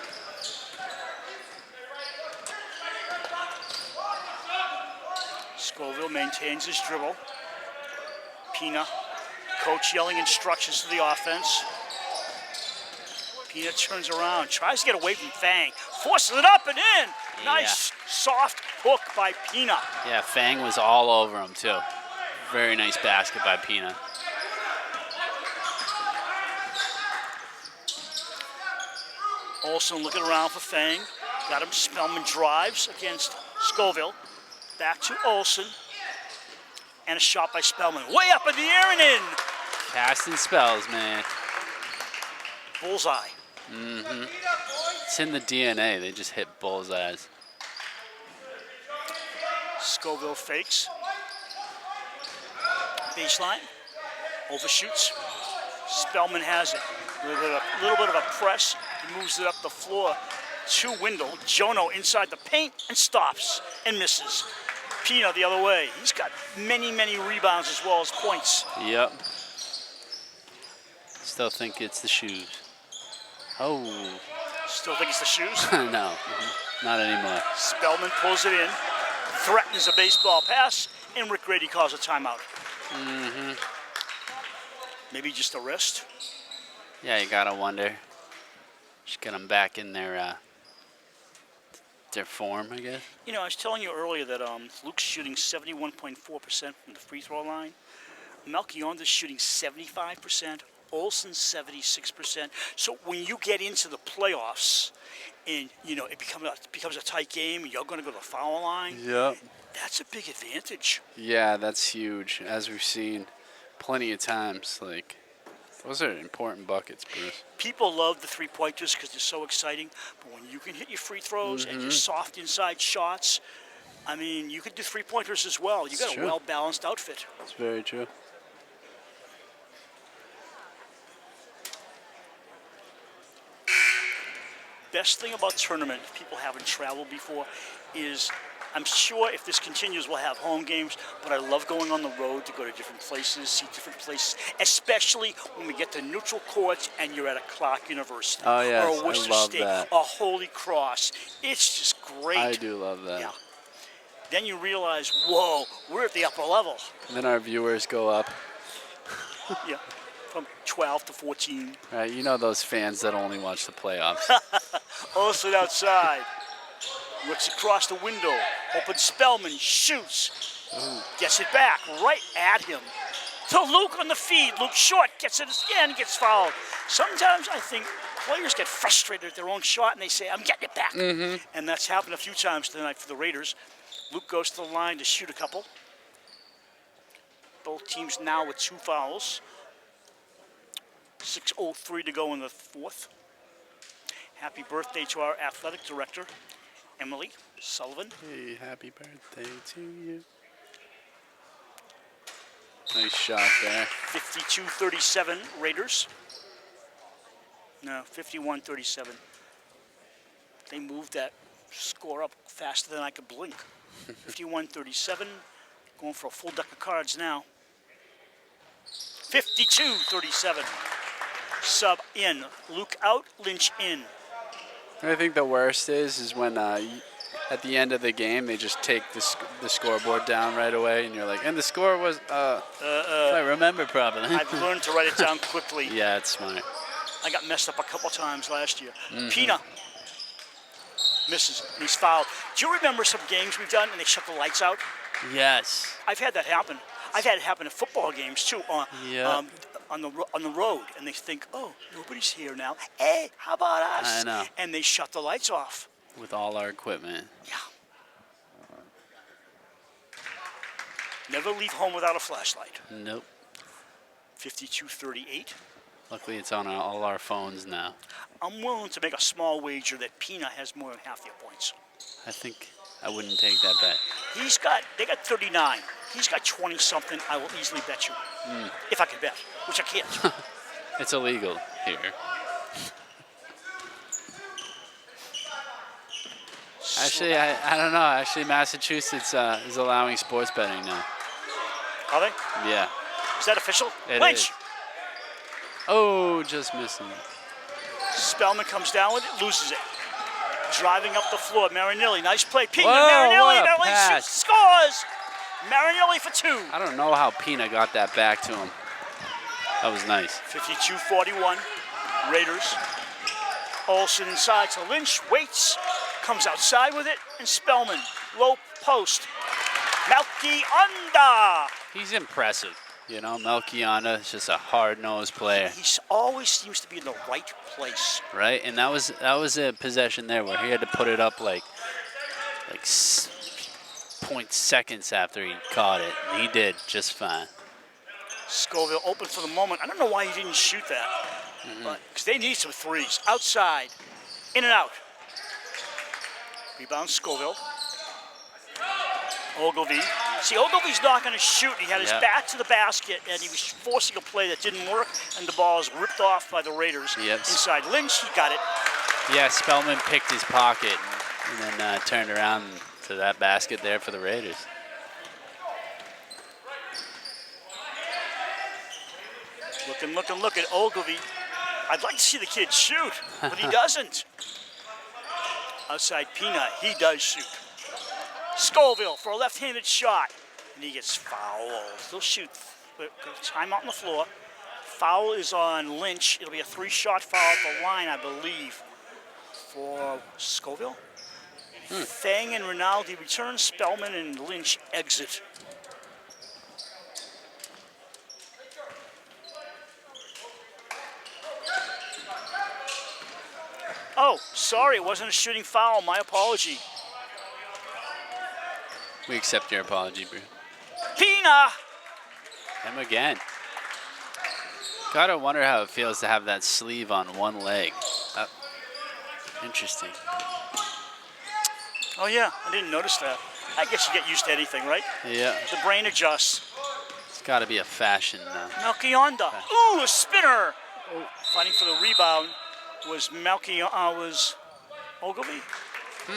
Scoville maintains his dribble. Pina, coach yelling instructions to the offense. Pina turns around, tries to get away from Fang, forces it up and in. Nice soft hook by Pina. Yeah, Fang was all over him too. Very nice basket by Pina. Olsen looking around for Fang. Got him. Spellman drives against Scoville. Back to Olsen. And a shot by Spellman. Way up in the air and in. Casting spells, man. Bullseye. Mm-hmm. It's in the DNA. They just hit bullseyes. Scoville fakes. Baseline. Overshoots. Spellman has it. A little bit of a press. He moves it up the floor to Windle. Jono inside the paint and stops and misses. Pina the other way. He's got many, many rebounds as well as points. Yep. Still think it's the shoes. Oh. Still think it's the shoes? No, not anymore. Spellman pulls it in, threatens a baseball pass, and Rick Grady calls a timeout. Mm-hmm. Maybe just a wrist. Yeah, you gotta wonder. Just get them back in their form, I guess. You know, I was telling you earlier that Luke's shooting 71.4% from the free throw line. Melchionda's shooting 75%. Olsen's 76%. So when you get into the playoffs, and you know it becomes a tight game, and you're going to go to the foul line. Yep. That's a big advantage. Yeah, that's huge. As we've seen plenty of times, like those are important buckets, Bruce. People love the three-pointers because they're so exciting, but when you can hit your free throws and your soft inside shots, I mean, you can do three-pointers as well. You got a well-balanced outfit. That's very true. Best thing about tournament, if people haven't traveled before, is I'm sure if this continues, we'll have home games, but I love going on the road to go to different places, see different places, especially when we get to neutral courts and you're at a Clark University Oh, yes, or a Worcester I love State that. or Holy Cross. It's just great. I do love that. Yeah. Then you realize, whoa, we're at the upper level. And then our viewers go up. Yeah, from 12 to 14. Right, you know those fans that only watch the playoffs. Olsen outside. Looks across the window. Open Spellman. Shoots. Gets it back. Right at him. To Luke on the feed. Luke short. Gets it again. Gets fouled. Sometimes I think players get frustrated at their own shot and they say, I'm getting it back. And that's happened a few times tonight for the Raiders. Luke goes to the line to shoot a couple. Both teams now with 2 fouls. 6:03 to go in the fourth. Happy birthday to our athletic director, Emily Sullivan. Hey, happy birthday to you. Nice shot there. 52-37 Raiders. No, 51-37. They moved that score up faster than I could blink. 51-37. Going for a full deck of cards now. 52-37. Sub in. Luke out, Lynch in. I think the worst is when at the end of the game they just take the scoreboard down right away, and you're like, and the score was if I remember properly. I've learned to write it down quickly. Yeah, it's smart. I got messed up a couple times last year. Pina misses, and he's fouled. Do you remember some games we've done and they shut the lights out? Yes. I've had that happen. I've had it happen in football games too. On the road, and they think, oh, nobody's here now. Hey, how about us? I know. And they shut the lights off. With all our equipment. Yeah. Never leave home without a flashlight. Nope. 52-38. Luckily, it's on all our phones now. I'm willing to make a small wager that Pina has more than half their points. I think I wouldn't take that bet. They got 39. He's got 20-something. I will easily bet you. If I can bet, which I can't. It's illegal here. Actually, I don't know. Actually, Massachusetts is allowing sports betting now. Are they? Yeah. Is that official? It Lynch! is. Oh, just missing. Spellman comes down with it, loses it. Driving up the floor, Marinelli, nice play. Pina, Whoa, Marinelli, what a Marinelli pass. shoots, scores! Marinelli for 2. I don't know how Pina got that back to him. That was nice. 52-41, Raiders. Olsen inside to Lynch, waits, comes outside with it, and Spellman, low post. Malki Onda. He's impressive. You know, Melchiona is just a hard-nosed player. He always seems to be in the right place. Right, and that was a possession there where he had to put it up like 0.6 seconds after he caught it, and he did just fine. Scoville open for the moment. I don't know why he didn't shoot that, but because they need some threes. Outside, in and out. Rebound Scoville. Ogilvy. See, Ogilvy's not going to shoot. He had his back to the basket, and he was forcing a play that didn't work, and the ball is ripped off by the Raiders. Inside Lynch, he got it. Yeah, Spellman picked his pocket and then turned around to that basket there for the Raiders. Look at Ogilvy. I'd like to see the kid shoot, but he doesn't. Outside Pina, he does shoot. Scoville for a left-handed shot, and he gets fouled. He'll shoot. Time out on the floor. Foul is on Lynch. It'll be a 3-shot foul at the line, I believe, for Scoville. Fang and Rinaldi return. Spellman and Lynch exit. Oh, sorry, it wasn't a shooting foul. My apology. We accept your apology, bro. Pina! Him again. Gotta wonder how it feels to have that sleeve on one leg. Interesting. Oh, yeah, I didn't notice that. I guess you get used to anything, right? Yeah. The brain adjusts. It's gotta be a fashion now. Melchionda. Ooh, a spinner! Fighting for the rebound was was Ogilvy?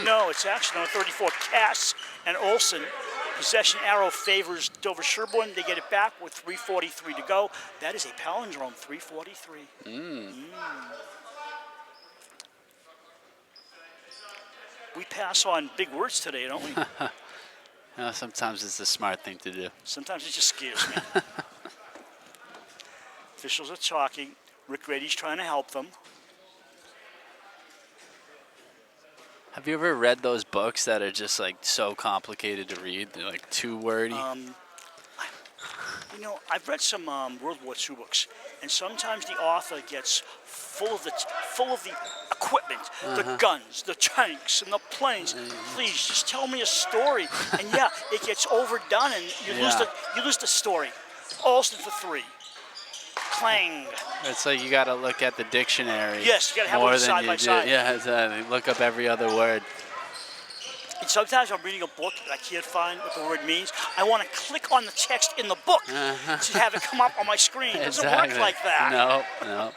No, it's actually number 34, Cass and Olsen. Possession arrow favors Dover-Sherborn. They get it back with 3:43 to go. That is a palindrome, 3:43. We pass on big words today, don't we? No, sometimes it's the smart thing to do. Sometimes it just scares me. Officials are talking. Rick Grady's trying to help them. Have you ever read those books that are just like so complicated to read? They're like too wordy. You know, I've read some World War II books, and sometimes the author gets full of the equipment, the guns, the tanks, and the planes. Please, just tell me a story. And yeah, it gets overdone, and you lose the story. Alston for 3. Clang. It's like you got to look at the dictionary. Yes, you got to have more them than side you by do. side. Yeah, exactly. Look up every other word. And sometimes I'm reading a book that I can't find what the word means. I want to click on the text in the book to have it come up on my screen. It doesn't work like that. No.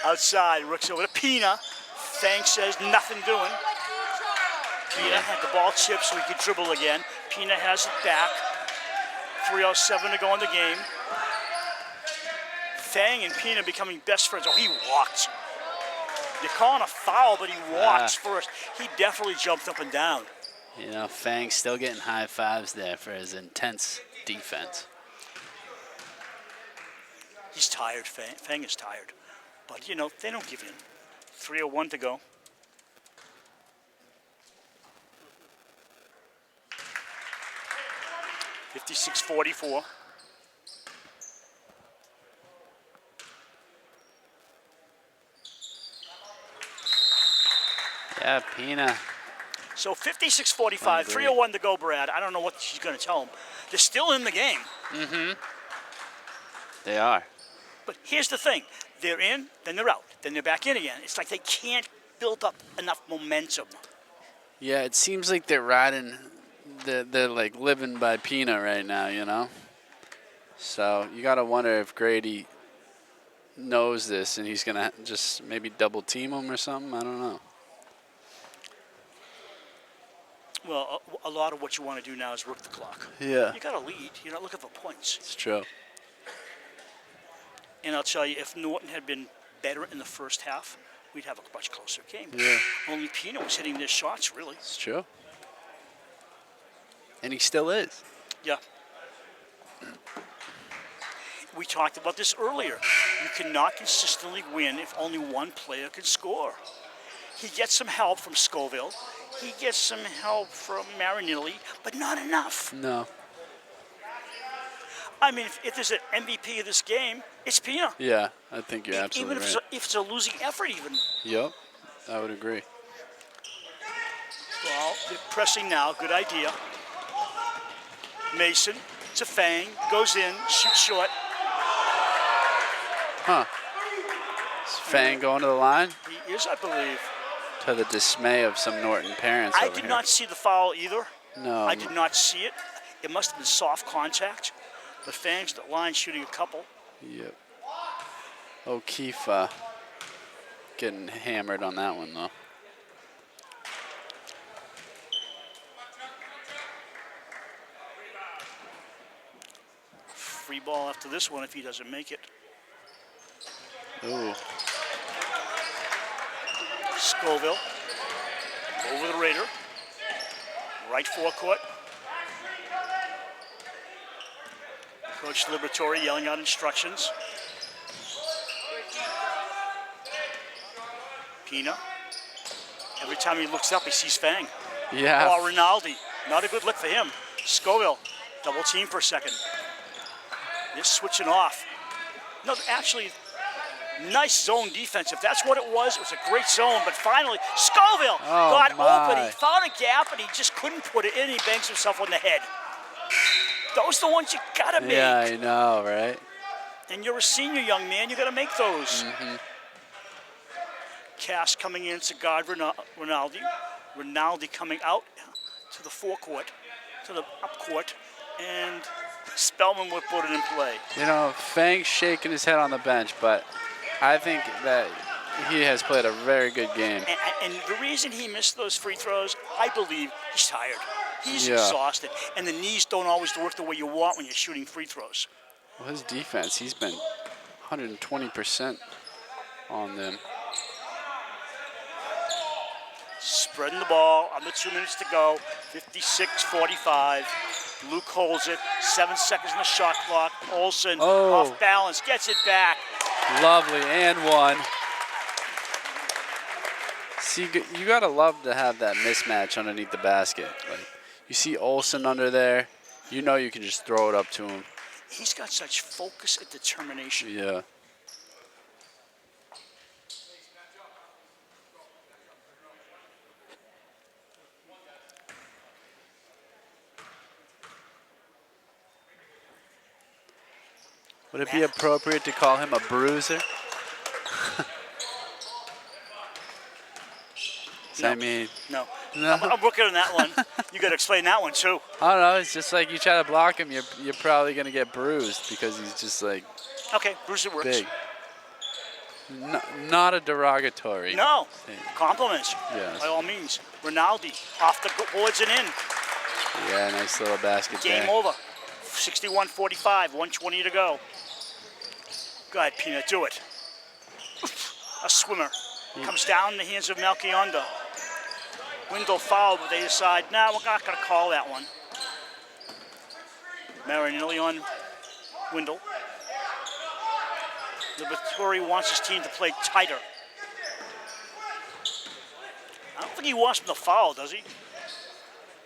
Outside, Rook's over to Pina. Fang says nothing doing. Pina had the ball chipped so he could dribble again. Pina has it back. 3:07 to go in the game. Fang and Pina becoming best friends. Oh, he walked. You're calling a foul, but he walked first. He definitely jumped up and down. You know, Fang's still getting high fives there for his intense defense. He's tired, Fang. Fang is tired. But, you know, they don't give in. 3:01 to go. $56-44. Yeah, Pina. So 56-45, 3:01 to go, Brad. I don't know what she's going to tell him. They're still in the game. Mm-hmm. They are. But here's the thing. They're in, then they're out. Then they're back in again. It's like they can't build up enough momentum. Yeah, it seems like they're riding, they're like living by Pina right now, you know? So you got to wonder if Grady knows this and he's going to just maybe double team him or something. I don't know. Well, a lot of what you want to do now is work the clock. Yeah. You got to lead. You're not looking for points. It's true. And I'll tell you, if Norton had been better in the first half, we'd have a much closer game. Yeah. Only Pino was hitting their shots, really. It's true. And he still is. Yeah. We talked about this earlier. You cannot consistently win if only one player can score. He gets some help from Scoville. He gets some help from Marinelli, but not enough. No. I mean, if there's an MVP of this game, it's Pina. Yeah, I think you're absolutely even right. if it's a losing effort, even. Yep, I would agree. Well, they're pressing now. Good idea. Mason to Fang, goes in, shoots short. Huh. Is Fang going to the line? He is, I believe. To the dismay of some Norton parents I over did here. not see the foul either. No. I did not see it. It must have been soft contact. But Fang's the line shooting a couple. Yep. O'Keefe getting hammered on that one, though. Free ball after this one if he doesn't make it. Ooh. Scoville over the Raider. Right forecourt. Coach Liberatore yelling out instructions. Pina. Every time he looks up, he sees Fang. Yeah. Oh, Rinaldi. Not a good look for him. Scoville, double team for a second. They're switching off. No, actually, nice zone defense. If that's what it was a great zone. But finally, Scoville got open. He found a gap, and he just couldn't put it in. He bangs himself on the head. Those are the ones you gotta make. Yeah, I know, right? And you're a senior, young man. You gotta make those. Mm-hmm. Cass coming in to guard Rinaldi. Rinaldi coming out to the forecourt, to the up court, and Spellman would put it in play. You know, Fang's shaking his head on the bench, but I think that he has played a very good game. And the reason he missed those free throws, I believe, he's tired. He's exhausted, and the knees don't always work the way you want when you're shooting free throws. Well, his defense, he's been 120% on them. Spreading the ball, under 2 minutes to go, 56-45. Luke holds it, 7 seconds on the shot clock. Olsen off balance, gets it back. Lovely, and one. See, you gotta love to have that mismatch underneath the basket. Like, you see Olsen under there, you know you can just throw it up to him. He's got such focus and determination. Yeah. Would it be appropriate to call him a bruiser? No. I mean, no. No. I'm working on that one. You got to explain that one too. I don't know. It's just like you try to block him, you're probably gonna get bruised because he's just like Okay, bruiser works. big. Not a derogatory. No, thing. compliments. Yes. By all means. Rinaldi off the boards and in. Yeah, nice little basket Game there. over. 61-45, 120 to go. Go ahead, Peanut, do it. A swimmer. Comes down in the hands of Melchiondo. Wendell fouled, but they decide, nah, we're not going to call that one. Marinelli on Wendell. Liberatore wants his team to play tighter. I don't think he wants them to foul, does he?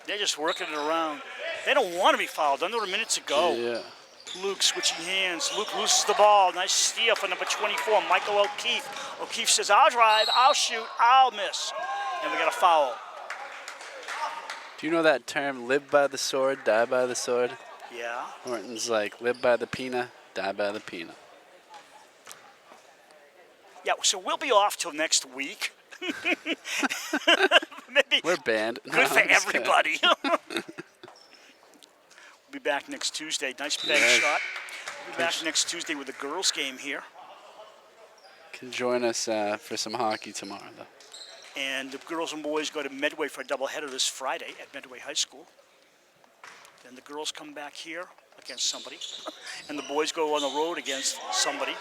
They're just working it around. They don't want to be fouled. Under a minute to go. Yeah. Luke switching hands. Luke loses the ball. Nice steal for number 24, Michael O'Keefe. O'Keefe says, I'll drive, I'll shoot, I'll miss. And we got a foul. Do you know that term, live by the sword, die by the sword? Yeah. Norton's like, live by the peanut, die by the peanut. Yeah, so we'll be off till next week. Maybe We're banned. good for everybody. We'll be back next Tuesday. Nice bank shot. We'll be back next Tuesday with the girls' game here. Can join us for some hockey tomorrow, though. And the girls and boys go to Medway for a doubleheader this Friday at Medway High School. Then the girls come back here against somebody. And the boys go on the road against somebody.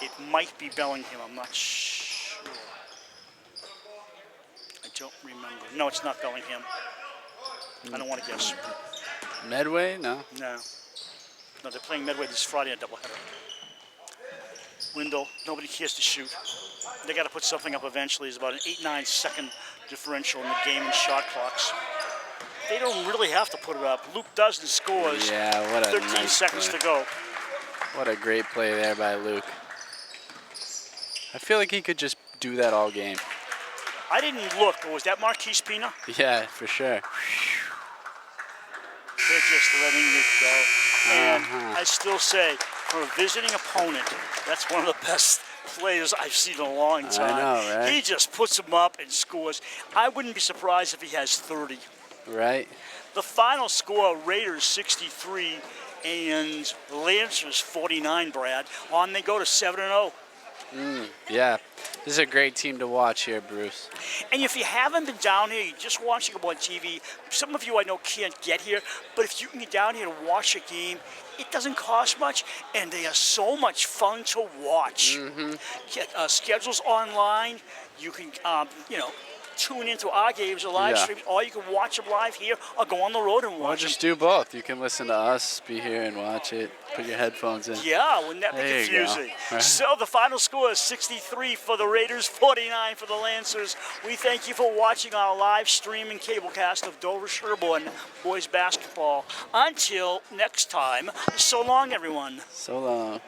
It might be Bellingham, I'm not sure. I don't remember. No, it's not Bellingham. I don't want to guess. Medway? No. No. No, they're playing Medway this Friday in a doubleheader. Wendell, nobody cares to shoot. They got to put something up eventually. It's about an 8-9 second differential in the game and shot clocks. They don't really have to put it up. Luke does and scores. Yeah, what a 13 nice seconds play. to go. What a great play there by Luke. I feel like he could just do that all game. I didn't look, but was that Marquise Pina? Yeah, for sure. They're just letting it go. And I still say, for a visiting opponent, that's one of the best players I've seen in a long time. I know, right? He just puts them up and scores. I wouldn't be surprised if he has 30. Right? The final score, Raiders 63 and Lancers 49, Brad. On they go to 7-0. Yeah. This is a great team to watch here, Bruce. And if you haven't been down here, you're just watching them on TV. Some of you I know can't get here, but if you can get down here to watch a game, it doesn't cost much, and they are so much fun to watch. Get schedules online. You can, tune into our games or live stream, or you can watch them live here or go on the road and Or watch just them. do both. You can listen to us, be here and watch it, put your headphones in. Yeah, wouldn't that be There you go. confusing? Right. So the final score is 63 for the Raiders, 49 for the Lancers. We thank you for watching our live stream and cablecast of Dover-Sherborn boys basketball. Until next time, so long, everyone. So long.